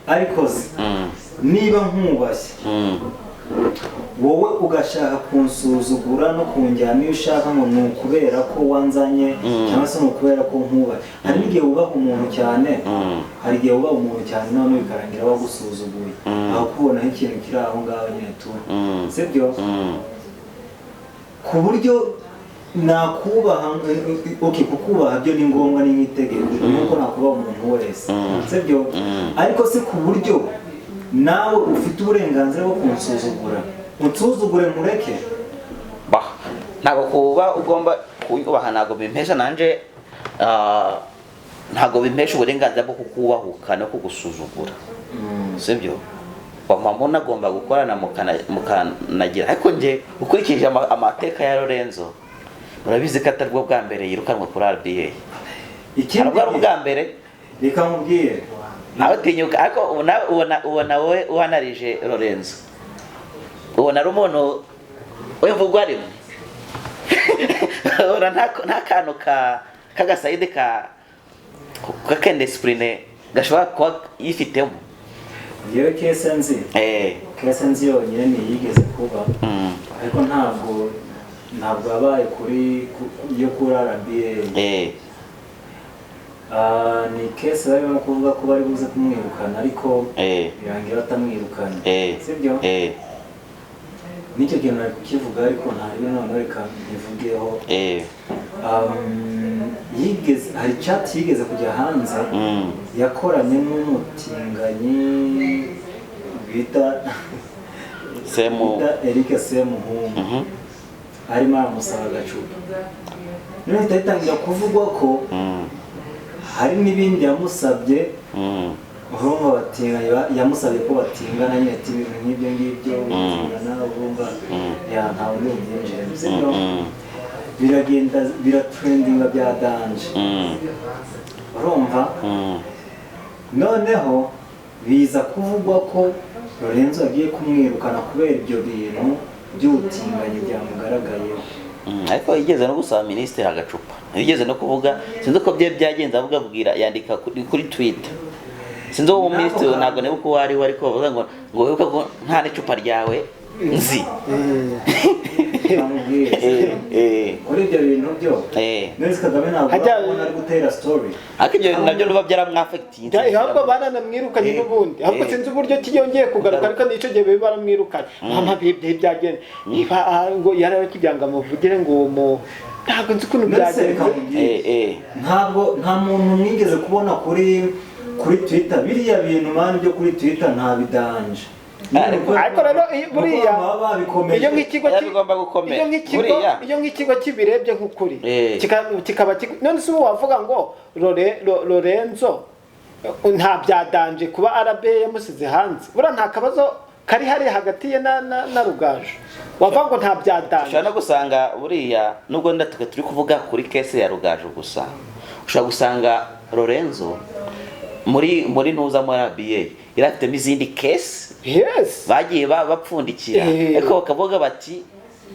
D: ariko niba nkubashye wowe ugashaka kunsuzugura no kunjyana iyo ushaka ngo ni ukubera ko wanzanye cyangwa se ni ukubera ko nkubaye hari n'igihe wubaha umuntu cyane none bikarangira bagusuzuguye aho kubonaho ikintu kiri aho ngaho nyine tu sibyo ku buryo nakubaha kukubaha byo ni ngombwa ni nk'itegeko nuko nakubaha umuntu wese sibyo ariko se ku buryo nawe ufite uburenganzira bwo kunsuzugura unsuzugure nkureke
B: ntabwo kuba ugomba kubaha ntabwo bimpesha nanje ntabwo bimpesha uburenganzira bwo kukubahuka no kugusuzugura sibyo mama nagomba gukorana mukanagira ariko nje ukurikije amateka ya Lorenzo urabizi ko atari bwo bwa mbere yirukanwe kuri RBA ikindi ari bwa mbere
D: reka mubwire
B: nawe tinyuka ariko ubona wowe uhanarije Lorenzo ubona ari umuntu uyavugwa rimwe nta kantu kagasayide kakende discipline gashobora kuba yifitemo
D: yewe kese nzi yonyine ntiyigeze kuba ariko ntabwo yabaye kuri RBA ni kese barimo kuvuga ko bari buze kumwirukana ariko birangira batamwirukana sibyo nicyo kintu nari kukivuga ariko ntari none reka ntivugeho hari chat yigeze kujya hanze yakoranye n'umutinganyi bita Eric Semuhungu arimo aramusaba agacupa none itatangira kuvugwa ko hari n'ibindi yamusabye urumva batinganye yamusabye ko batingana nyine ati ibintu nk'ibyo ngibyo batingana urumva ntawe n'ubyinjire sibyo biragenda biratrendinga bya danje urumva noneho biza kuvugwa ko Lorenzo agiye kumwirukana kubera ibyo bintu by'ubutinganyi byamugaragayeho
B: ariko yigeze no gusaba minisitiri agacupa yigeze no kuvuga sinzi uko byagenze abwira yandika kuri Twitter sinzi uwo minisitiri ntabwo niba uko wari ariko bavuga ngo wibuke ko nta n'icupa ryawe nzi
D: kuri ibyo bintu byo neza Kagame ntabwo ari gutera story
B: ariko ibyo bintu nabyo biba byaramwafectinze
C: ahubwo baranamwirukanye n'ubundi ahubwo sinzi uburyo kiyongeye kugaruka ariko n'icyo gihe biba baramwirukanye mama byagenda niba ngo yarari kugira ngo amuvugire ngo ntabwo nzi ukuntu byagenze
D: nta muntu mwigeze kubona kuri Twitter biriya bintu mani byo kuri Twitter nta bidanje
C: ariko rero buriya iyo nk'ikigo kibirebye nk'ukuri kikaba none se ubu wavuga ngo Lorenzo nta byadanje kuba RBA yamusize hanze buriya nta kabazo kari hari hagati ye na Rugaju wavuga ngo nta byadanje
B: ushobora no gusanga buriya nubwo ndatwe turi kuvuga kuri case ya Rugaju gusa ushobora gusanga Lorenzo muri ntuza muri RBA irafitemo izindi case bagiye bapfundikira ariko bakavuga bati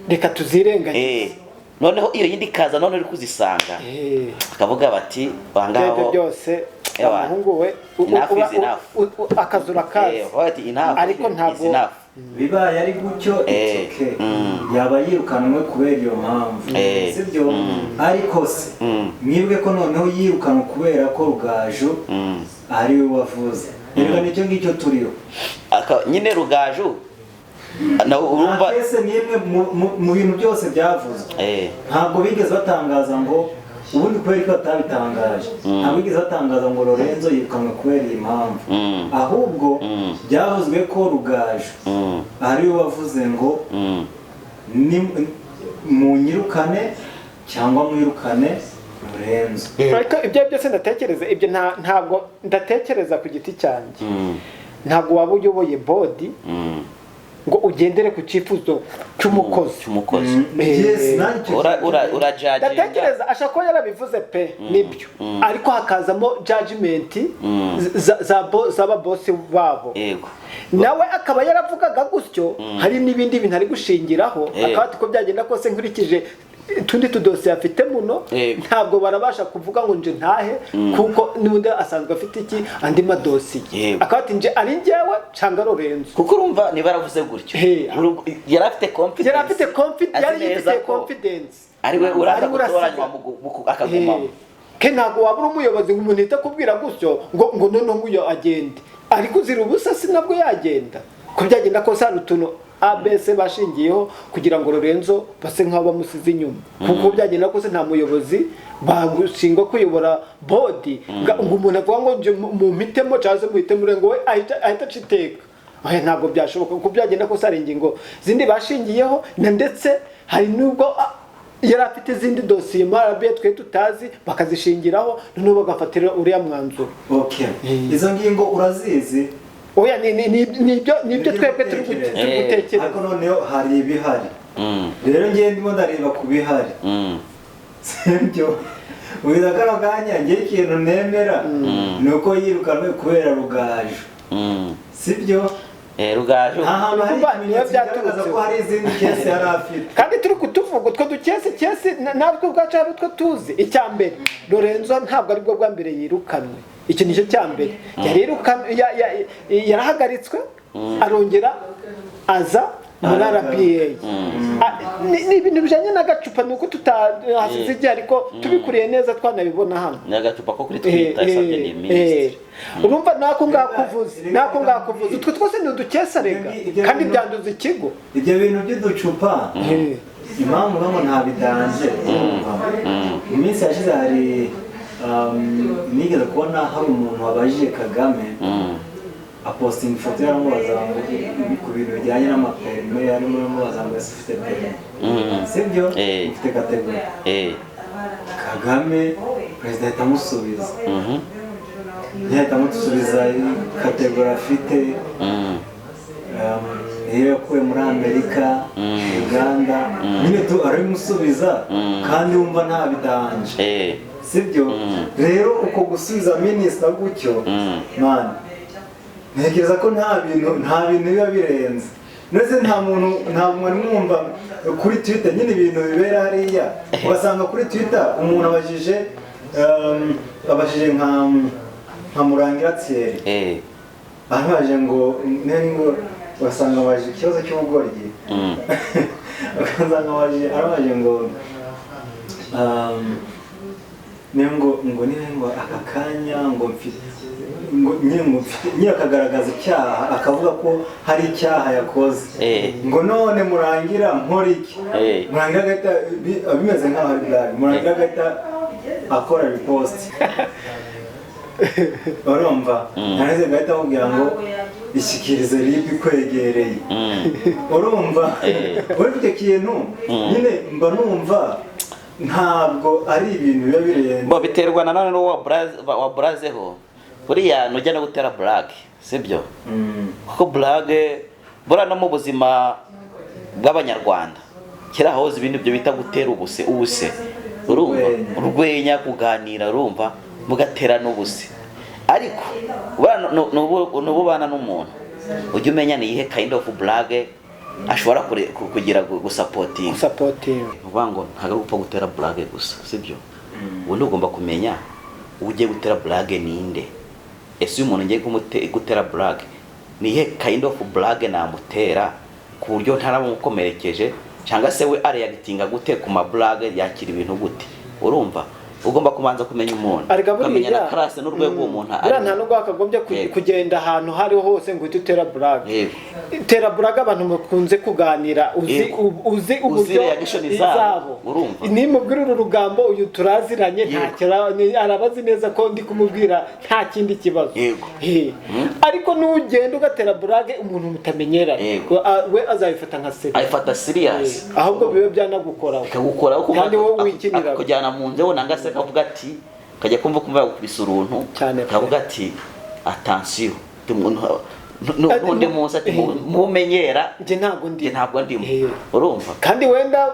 C: reka tuzirenganye
B: noneho iyo yindi kaza none uri kuzisanga bakavuga bati bangaho
C: byose umuhungu we akazura kazi ariko ntabwo
D: bibaye ari gutyo yaba yirukanwe kubera iyo mpamvu sibyo ariko se mwibwe ko noneho yirukanwe kubera ko Rugaju ari we wavuze rero nicyo ngicyo turiho
B: nyine Rugaju urumva
D: ese nimwe mu bintu byose byavuzwe ntabwo bigeze batangaza ngo ubundi kubera ko batabitangaje ntabwo bigeze batangaza ngo Lorenzo yirukanwe kubera iyi mpamvu ahubwo byavuzwe ko Rugaju ari we wavuze ngo munyirukane cyangwa mwirukane Lorenzo
C: ariko ibyo byose ndatekereza ibyo ntabwo ndatekereza ku giti cyanjye ntabwo waba uyoboye body ngo ugendere ku cyifuzo cy'umukozi ndatekereza ashaka ko yarabivuze pe nibyo ariko hakazamo judgment z'ababosi babo nawe akaba yaravugaga gutyo hari n'ibindi bintu ari gushingiraho akaba ko byagenda kose nkurikije tundi tudose afite muno ntabwo barabasha kuvuga ngo nje ntahe kuko n'undi asanzwe afite iki andi madosiye akaba nje ari njyewe cyangwa Lorenzo
B: kuko urumva niba yaravuze gutyo yarafite confidence ari we uraza gutoranywa akagumamo
C: ke ntabwo waba uri umuyobozi ngo umuntu ahita kubwira gutyo ngo noneho nguyo agende ariko uzira ubusa sinabwo yagenda ko byagenda kose hari utuntu ABC bashingiyeho kugira ngo Lorenzo base nk'aho bamusize inyuma kuko byagenda kose nta muyobozi bagushinga kuyobora bodi ngo umuntu avuga ngo mu mitemo cyangwa mu hitemo ngo we ahita aciteka ntabwo byashoboka kuko byagenda kose hari ingingo zindi bashingiyeho ndetse hari nubwo yari afite izindi dosiye marabiye twe tutazi bakazishingiraho noneho bagafatira uriya mwanzuro.
D: Izo ngingo urazizi?
C: Oya nibyo twebwe turi gutekereza.
D: Ariko noneho hari ibihari. Rero ngiye ndimo ndareba ku bihari. Sibyo. Ubiza kano kanya ngiye ikintu nemera nuko yirukanwe kubera Rugaju. Sibyo?
B: Rugaju
D: ahantu hari ibimenyetso ko hari izindi kesi yari afite
C: kandi turi kutuvuga utwo dukesi natwe ubwacu hari utwo tuzi. Icya mbere Lorenzo ntabwo aribwo bwa mbere yirukanwe, icyo nicyo cya mbere. Yarahagaritswe arongera aza muri RBA. Ni ibintu bijyanye n'agacupa nuko tutahasize igihe ariko tubikuriye neza twanabibona hano
B: n'agacupa ko kuri Twitter isabye ni minisitiri.
C: Urumva nako ngakuvuze utwo twose ni udukesa rega kandi byanduza ikigo.
D: Ibyo bintu by'uducupa impamvu ngo nta bidanje mu minsi yashize hari nigeze kubona hari umuntu wabajije Kagame aposting ifoto y'amubaza ku bintu bijyanye n'amaperime yarimo amubaza ngo ufite perime sibyo ufite kategori Kagame perezida atamusubiza yahitamusubiza kategori afite iyo yakuwe muri Amerika Uganda nyine arabimusubiza kandi wumva nta bidanje sibyo. Rero uko gusubiza minisita gutyo man ntekereza ko nta bintu biba birenze nese nta muntu mwumva kuri Twitter nyine ibintu bibera hariya ugasanga kuri Twitter umuntu abajije nka Murangira Thierry abaje ngo ugasanga baje ikibazo cy'ubugoryi ugasanga arabaje ngo ngo aka kanya ngo mfite nyine akagaragaza icyaha akavuga ko hari icyaha yakoze ngo none Murangira nkora iki Murangira agahita bimeze nk'aho ari bwari Murangira agahita akora repost urumva nahise ngahita amubwira ngo ishyikirize RIB ikwegereye urumva icyo kintu nyine mba numva ntabwo ari ibintu biba birenze
B: biterwa na none wa burazeho buriya nujya no gutera blague sibyo kuko blague bura no mu buzima bw'abanyarwanda kera hoze ibintu byo bita gutera ubuse urumva urwenya kuganira urumva mugatera n'ubuse ariko nububana n'umuntu ujye umenya ni ihe kind of blague ashobora kugira gusapotinga uvuga ngo ntago gupfa gutera blague gusa sibyo ubundi ugomba kumenya ugiye gutera blague ninde ese umuntu ngiye gutera blague ni ihe kind of blague namutera ku buryo ntaramukomerekeje cyangwa se we areactinga gute ku ma blague yakira ibintu gute urumva ugomba kubanza kumenya umuntu ukamenya na class n'urwego umuntu
C: ari nta nubwo akagombye kugenda ahantu hariho hose ngo utera blague tera blague abantu bakunze kuganira uzi uburyo izabo
B: urumva
C: nimubwira urugambo uyu turaziranye nta arabazi neza ko ndi kumubwira nta kindi kibazo ariko n'ugenda ugatera blague umuntu mutamenyera we azabifata nka serious
B: ayifata serious
C: ahubwo bibe byanagukora kandi wowe wikinira
B: kujyana mu nze wonanga kavuga ati kajya kumva yakubise uruntu kavuga ati attention n'undi munsi ati mumenyera ntabwo ndimo urumva
C: kandi wenda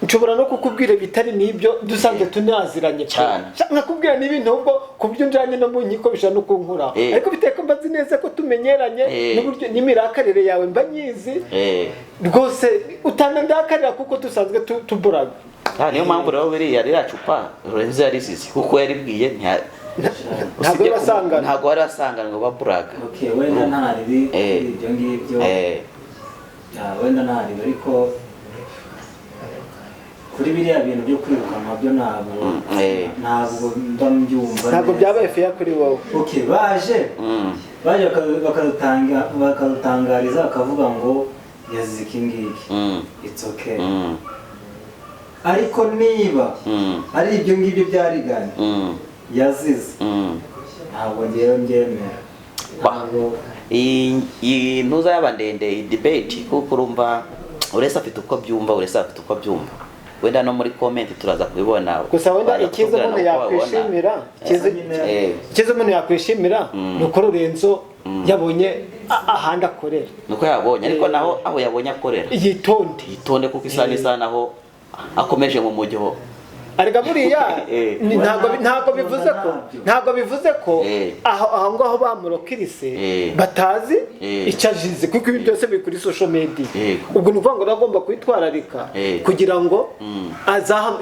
C: nshobora no kukubwira bitari nibyo dusanzwe tunaziranye
B: cyane
C: nkakubwira n'ibintu ubwo kubyo njanye no mu nkiko bishana no kunkura ariko biteka mbazi neza ko tumenyeranye n'uburyo n'imirakarire yawe mba nyizi rwose utanandakarira kuko dusanzwe tuburaga.
B: Niyo mpamvu rero biriya riracupa Lorenzo yarisize kuko yaribwiye ntabwo wari wasangana ngo baburaga
D: wenda ntari ibyo ngibyo wenda ntari ariko kuri biriya bintu byo kwirukanwa byo ntabwo mba mbyumva
C: ntabwo byabaye fair kuri wowe
D: baje bakadutangariza bakavuga ngo yazize iki ngiki it's okay ariko niba ari ibyo ngibyo byariganye yazize ntabwo ngewe mbyemera.
B: iyi ntuza yaba ndende debate kuko urumva urese afite uko byumva wenda no muri comment turaza kubibona.
C: Gusa wenda ikiza umuntu yakwishimira nuko Lorenzo yabonye ahandi akorera,
B: nuko yabonye ariko naho aho yabonye akorera yitonde kuko isa naho akomeje mu mujyi ho
C: arega buriya ntabwo bivuze ko aho ngaho bamurokirise batazi icyajize kuko ibi byose biri kuri social media. Ubwo nuvuga ngo agomba kwitwararika kugira ngo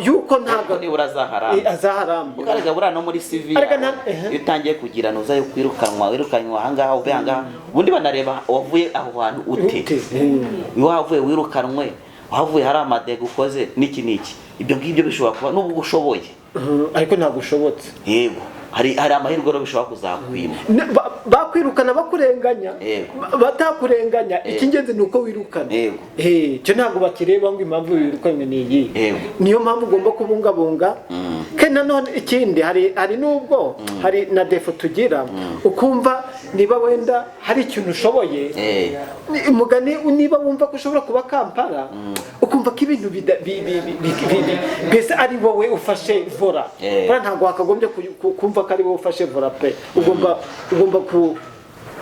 C: yuko ntabwo
B: nibura azaharamba ugaragara buriya no muri CV iyo utangiye kugira nuza yo wirukanywa ahangaha ube ahangaha ubundi banareba wavuye aho hantu ute iyo wavuye wirukanwe wavuye hari amadego ukoze niki ibyo ngibyo bishobora kuba n'ubwo ushoboye
C: ariko ntabwo ushobotse.
B: Yego hari amahirwe ro bishobora kuzakwima
C: bakwirukana bakurenganya batakurenganya ikingenzi nuko wirukana. Cyo ntabwo bakireba ngo impamvu wirukanywe niyi niyo mpamvu ugomba kubungabunga. Kandi nanone ikindi hari nubwo hari na defo tugira ukumva niba wenda hari ikintu ushoboye umugani niba wumva ko ushobora kuba Kampala ukumva ko ibintu mbese ari wowe ufashe vora ntabwo wakagombye kumva ko ari wowe ufashe vora pe ugomba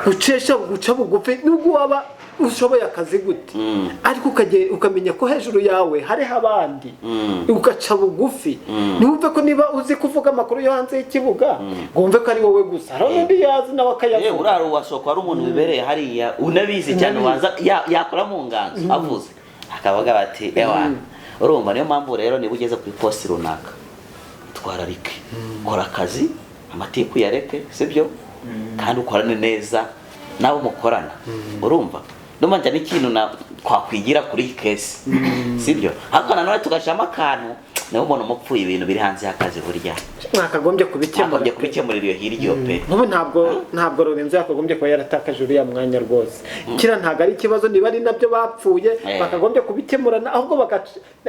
C: guca bugufi nubwo waba ushoboye akazi gute ariko ukamenya ko hejuru yawe hariho abandi ugaca bugufi ntiwumve ko niba uzi kuvuga amakuru yo hanze y'ikibuga wumve ko ari wowe gusa hari undi yazi nawe akayavuga.
B: Urara uwashoka ari umuntu wibereye hariya unabizi cyane waza yakora mu nganzo avuze akabaga bati urumva niyo mpamvu rero niba ugeze kuri posti runaka twararike kora akazi amatiku yareke sibyo kandi ukorane neza nabo mukorana urumva ndumva n'ikintu twakwigira kuri case sibyo hako nanone tugashama akantu naho umuntu mupfuye ibintu biri hanze y'akazi burya
C: mwakagombye
B: kubikemurira iyo hiryo pe
C: ntabwo Lorenzo yakagombye kuba yaratakaje uriya mwanya rwose kira ntabwo ari ikibazo niba ari nabyo bapfuye bakagombye kubikemurana ahubwo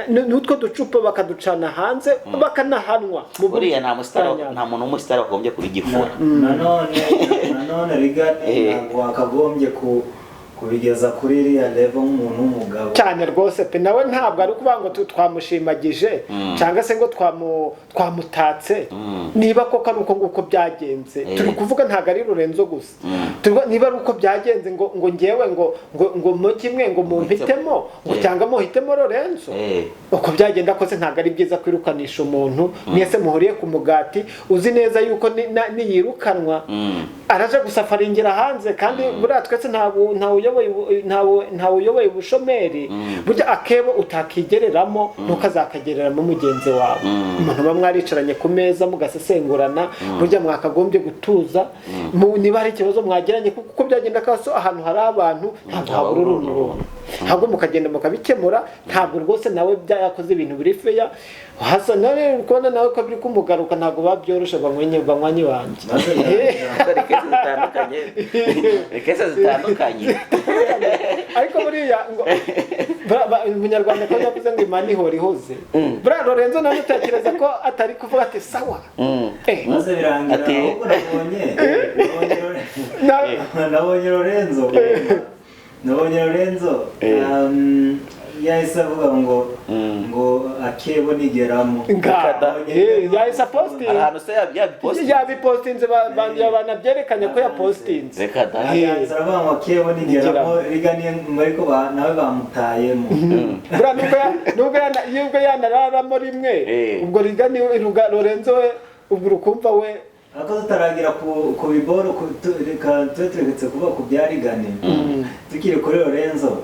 C: n'utwo ducupa bakaducana hanze bakanahanwa
B: buriya nta muntu w'umusitari wagombye kubigifura.
D: nanone rigane ntabwo wakagombye kubigeza kuri iriya level nk'umuntu w'umugabo
C: cyane rwose pe nawe ntabwo ari ukuvuga ngo twamushimagije cyangwa se ngo twamutatse niba koko ari uko nguko byagenze turi kuvuga ntabwo ari Lorenzo gusa niba ari uko byagenze ngo ngewe ngo mu kimwe ngo mumpitemo ngo cyangwa muhitemo Lorenzo uko byagenda kose ntabwo ari byiza kwirukanisha umuntu mwese muhuriye ku mugati uzi neza yuko niyirukanwa araje gusafaringira hanze kandi buriya twese ntawe uyoboye ubushomeri burya akebo utakigereramo ntukazakagereramo mugenzi wawe umuntu uba mwaricaranye ku meza mugasesengurana burya mwakagombye gutuza niba hari ikibazo mwagiranye kuko byagenda kaso ahantu hari abantu ntabwo habura uruntu ntabwo mukagenda mukabikemura ntabwo rwose nawe byayakoze ibintu biri feya hasa none ukubona nawe ko biri kumugaruka ntabwo babyoroshe banywanyi wanjye
B: kese zitandukanye
C: ariko buriya ngo umunyarwanda ko yavuze ngo imana ihora ihoze buriya Lorenzo nawe utekereza ko atari kuvuga ati sawa
D: maze birangira ahubwo nabonye Lorenzo yahise avuga ngo akebo nigeramo
C: yahise posting
B: ahantu se
C: yabipostinze banabyerekanye ko yapostinze
D: aravuga ngo akebo nigeramo riganiye ariko nawe bamutayemo
C: nubwo yanararamo rimwe ubwo riganiye Lorenzo we ubwo urukumva we
D: ako tutaragira ku biboro reka turegetse kuba ku byarigane tukiri kuri Lorenzo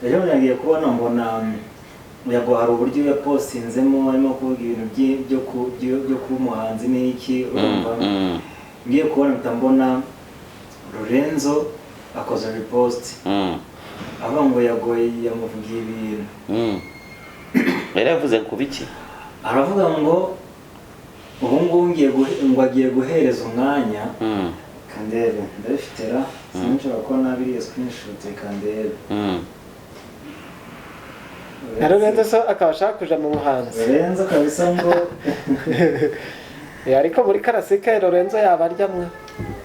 D: ejo nagiye kubona mbona yago hari uburyo yapostinzemo arimo kuvuga ibintu byo kuba umuhanzi n'iki urumva ngiye kubona mbona Lorenzo akoze repost aba ngo yagoye yamuvugiye ibintu
B: yari yavuze ku biki
D: aravuga ngo ubu ngo agiye guhereza umwanya kandebe ndabifitera sinshobora ko nabiriye screenshot kandebe
C: na Lorenzo so akaba ashaka kuja mu buhanzi.
D: Lorenzo kabisa ngo
C: ariko muri karasike Lorenzo yabarya mwe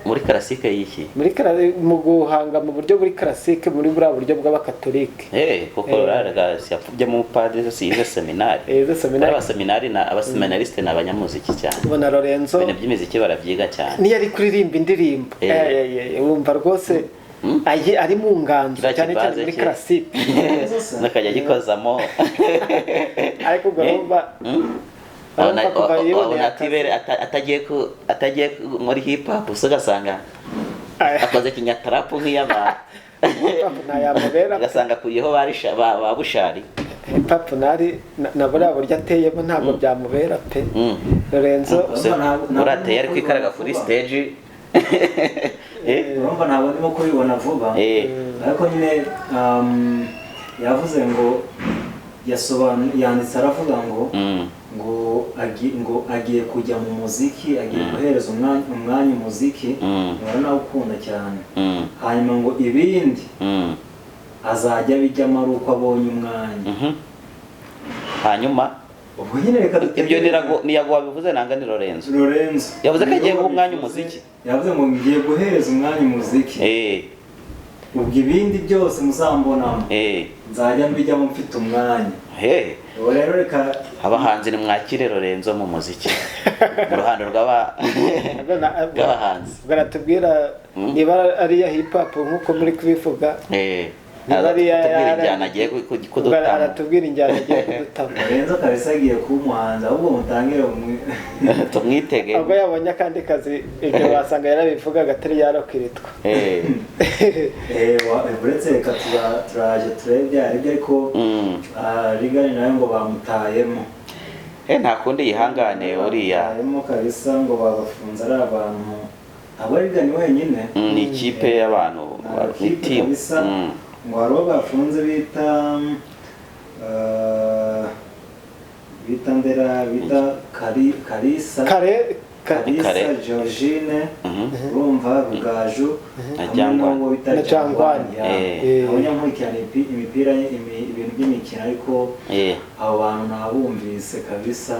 B: muri karasike y'iki
C: muri mu guhanga mu buryo buri karasike muri bura buryo bw'abakatolike
B: kuko raragasi yapfubye mu padre si izo seminari abaseminari na abaseminariste n'abanyamuziki cyane
C: ubona Lorenzo
B: ibintu by'imiziki baravyiga cyane
C: niyo ari kuririmba indirimbo wumva rwose ari mu nganzo cyane cyane muri karasike
B: nakajya gikozamo
C: ariko ugomba
B: atagiye muri hip hop ugasanga akoze kinyatarapu nk'iy'abantu ugasanga kuriyeho babushari
C: hip hop na buriya buryo ateyemo ntabwo byamubera pe Lorenzo
B: urateye ari kwikaraga kuri stage
D: urumva ntabwo ndimo kubibona vuba ariko nyine yavuze ngo yanditse aravuga ngo agiye kujya mu muziki, agiye guhereza umwanya umuziki nawe ukunda cyane, hanyuma ngo ibindi azajya bijyamo ari uko abonye umwanya.
B: Hanyuma
D: ubwo nyine reka
B: ibyo niyago wabivuze nanga ni Lorenzo yavuze ko agiye guha umwanya umuziki,
D: yavuze ngo ngiye guhereza umwanya umuziki ubwo ibindi byose muzambonamo nzajya mbijyamo mfite umwanya. Ubu rero reka
B: abahanzi ni mwakire Lorenzo mu muziki mu ruhando rw'abahanzi
C: baratubwira niba ari ya hip hop nkuko muri kubivuga aratubwira injyana agiye kudutama.
D: Lorenzo kabisa agiye kuba umuhanzi ahubwo mutangire
B: tumwitege
C: ubwo yabonye akandi kazi ibyo wasanga yarabivugaga atari yarokiritwa.
D: Uretse reka turaje turebe aribyo ariko rigari nawe ngo bamutayemo
B: nta kundi yihangane uriya
D: harimo kabisa ngo babafunze ari abantu abo rigani wenyine
B: ni ikipe y'abantu ni team
D: ngo hariho bafunze bita Kalisa Georgine urumva Rugaju
C: na Jangwani
D: abanyamukurikirana imipira ibintu by'imikino ariko abo bantu nabumvise kabisa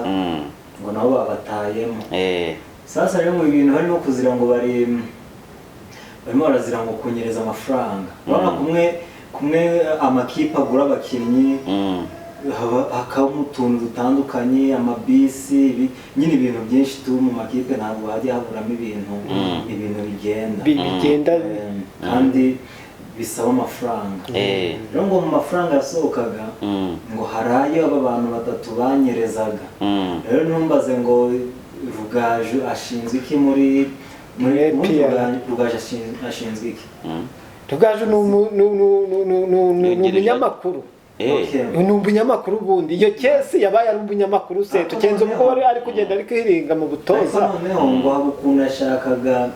D: ngo nabo babatayemo. Sasa rero mu bintu harimo kuzira ngo barimo barazira ngo kunyereza amafaranga bana kumwe amakipe agura abakinnyi hakaba utuntu dutandukanye amabisi nyine ibintu byinshi tu mu makipe ntabwo hajya haburamo ibintu bigenda kandi bisaba amafaranga. Rero ngo mu mafaranga yasohokaga ngo harayo aba bantu batatu banyerezaga. Rero numbaze ngo Rugaju ashinzwe iki muri Rugaju ashinzwe iki?
C: Rugaju ni umunyamakuru. Ni umunyamakuru ubundi iyo kesi yabaye ari umunyamakuru se tukenze ubwo ari kugenda ari kwiringa mu butoza
D: noneho ngo habukunda yashakaga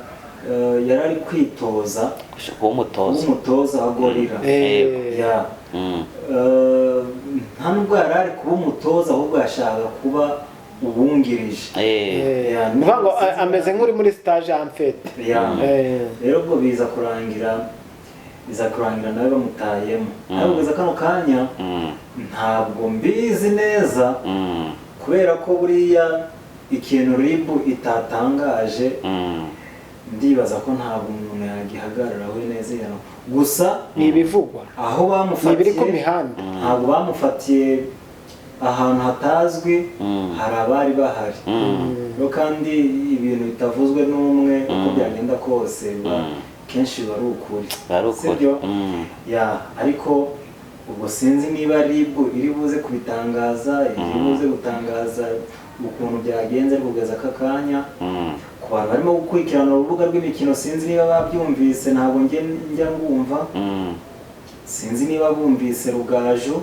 D: yari ari kwitoza umutoza wa Gorilla nta nubwo yari ari kuba umutoza ahubwo yashaka kuba ubungirije
C: ngo ameze nk'uri muri stage en fait.
D: Rero ubwo biza kurangira nawe bamutayemo ariko kugeza kano kanya ntabwo mbizi neza kubera ko buriya ikintu RIB itatangaje ndibaza ko ntabwo umuntu yagihagararaho neza gusa
C: ni ibivugwa
D: aho bamufatiye
C: biri ku mihanda
D: ntabwo bamufatiye ahantu hatazwi hari abari bahari kandi ibintu bitavuzwe n'umwe uko byagenda kose kenshi bari ukuri sibyo ariko ubwo sinzi niba RIB iri buze kubitangaza iri buze gutangaza ukuntu byagenze kugeza aka kanya ku bantu barimo gukurikirana urubuga rw'imikino sinzi niba babyumvise ntabwo njya ngumva sinzi niba bumvise Rugaju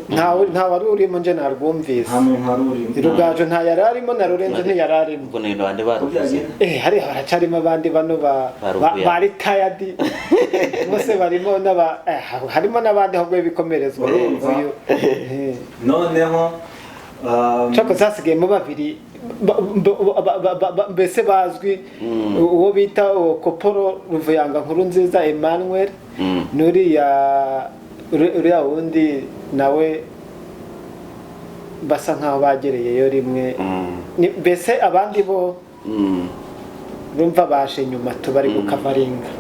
C: nta wari urimo nje narwumvise
D: nta muntu wari urimo
C: Rugaju nta yari arimo na Lorenzo ntiyararimo
B: ubwo ni bande baruvuze
C: hari haracarimo abandi bano ba retired bose barimo harimo n'abandi ahubwo bikomerezwa
D: noneho
C: chako zasigayemo babiri mbese bazwi uwo bita Koporo Ruvuyanga nkuru nziza Emmanuel uriya wundi nawe basa nkaho bagereyeyo rimwe mbese abandi bo rumva baje nyuma tubari gukavaringa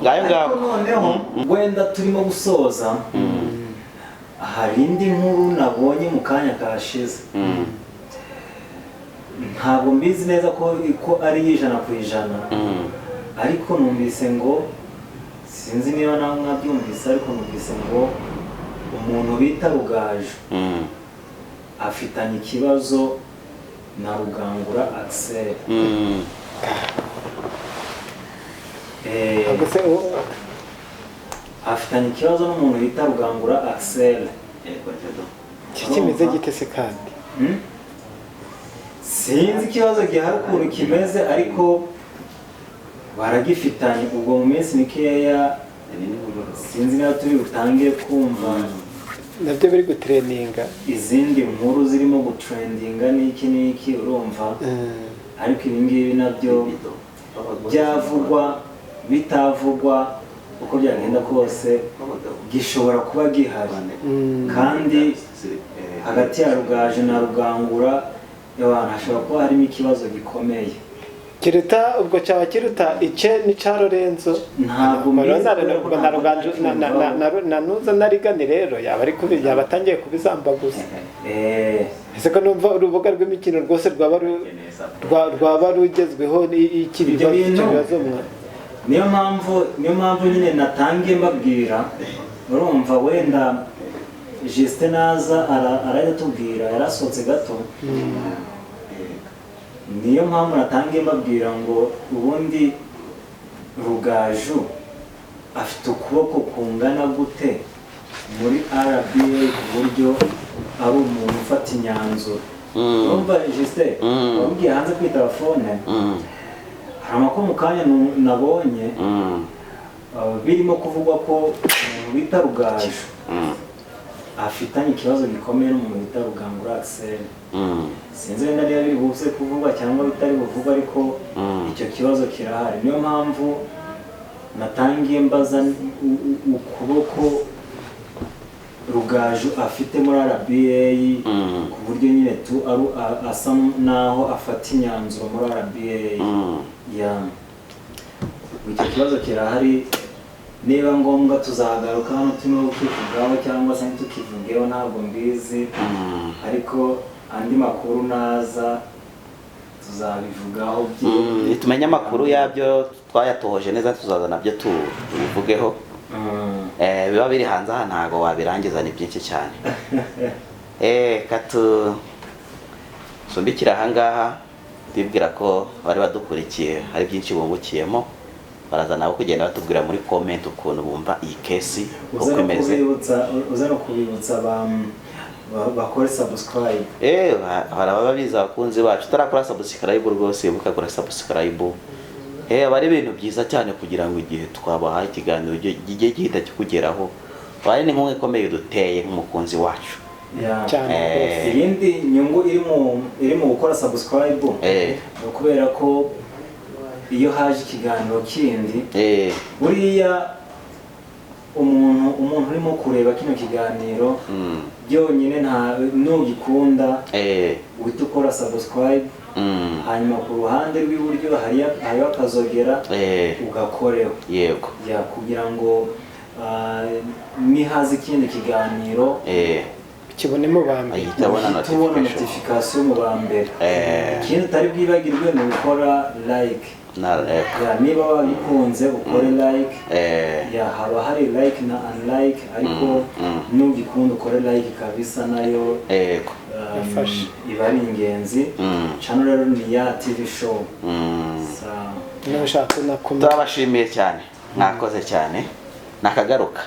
B: ngayo ngaho
D: noneho wenda turimo gusoza hari indi nkuru nabonye mu kanya kashize ntabwo mbizi neza ko ari 100%, ariko numvise ngo sinzi niba nawe mwabyumvise, ariko numvise ngo umuntu bita Rugaju afitanye ikibazo na Rugangura Axel. Afitanye ikibazo n'umuntu bita Rugangura Axel.
C: Kimeze gite se kandi?
D: Sinzi ikibazo gihari ukuntu kimeze, ariko baragifitanye. Ubwo mu minsi mikeya sinzi niba turi butangiye kumva
C: nabyo biri gutreninga,
D: izindi nkuru zirimo gutrendinga n'iki urumva. Ariko ibi ngibi nabyo byavugwa bitavugwa uko byagenda kose gishobora kuba gihari, kandi hagati ya Rugaju na Rugangura abantu hashobora kuba harimo ikibazo gikomeye.
C: kiruta ubwo cyaba kiruta ice n'icaro Renzo.
D: Ntabwo
C: na Rugaju na nuza narigani rero yaba ari kubijya batangiye kubizambaguza. Ese ko numva urubuga rw'imikino rwose rwaba rugezweho iki bibazo mwa.
D: Niyo mpamvu nyine natangiye mbabwira, urumva wenda Justin naza arajya tubwira, yarasohotse gato. Niyo mpamvu natangiye mbabwira ngo ubundi Rugaju afite ukuboko kungana gute muri RBA ku buryo ari umuntu ufata imyanzuro. Urumva Justin wabwiye hanze kuri telefone, hari amakuru mu kanya nabonye birimo kuvugwa ko umuntu bita Rugaju afitanye ikibazo gikomeye n'umuntu bita Rugangura Axel. Sinzi wenda niba biri buze kuvugwa cyangwa bitari buvugwa, ariko icyo kibazo kirahari. Niyo mpamvu natangiye mbaza ukuboko Rugaju afite muri RBA ku buryo nyine asa naho afata imyanzuro muri RBA. Icyo kibazo kirahari. Niba ngombwa tuzagaruka hano turimo kwivugaho cyangwa se tukivugeho, ntabwo mbizi, ariko andi makuru naza tuzabivugaho.
B: Tumenye amakuru yabyo twayatohoje neza, tuzaza nabyo tubivugeho. Biba biri hanze aha ntago wabirangiza, ni byinshi cyane. Katu sumbikira ahangaha ndibwira ko bari badukurikiye hari byinshi bungukiyemo. Baraza nabo kugenda batubwira muri comment ukuntu bumva iyi case uko imeze.
D: Uza no kubibutsa bakore subscribe.
B: Haraba biza abakunzi bacu tarakora subscribe rwose, mukagura subscribe. Bari ibintu byiza cyane kugira ngo igihe twabaha ikiganiro gigiye gihita kikugeraho. Bari ni nk'umwe ikomeye duteye nk'umukunzi wacu.
D: Iyindi nyungu iri mu gukora subscribe kubera ko iyo haje ikiganiro kindi buriya umuntu urimo kureba kino kiganiro byonyine ntugikunda uhita ukora subscribe, hanyuma ku ruhande rw'iburyo hariyo akazogera ugakoreho kugira ngo nihaza ikindi kiganiro
C: kibonemo bambere,
D: tubona notification mu bambere. Ikindi utari bwibagirwe ni gukora like. Niba wabikunze ukore like, haba hari like na unlike, ariko nugikunda ukore like kabisa, nayo iba ari ingenzi. Channel rero ni ya TV show.
C: Turabashimiye
B: cyane, mwakoze cyane, nakagaruka.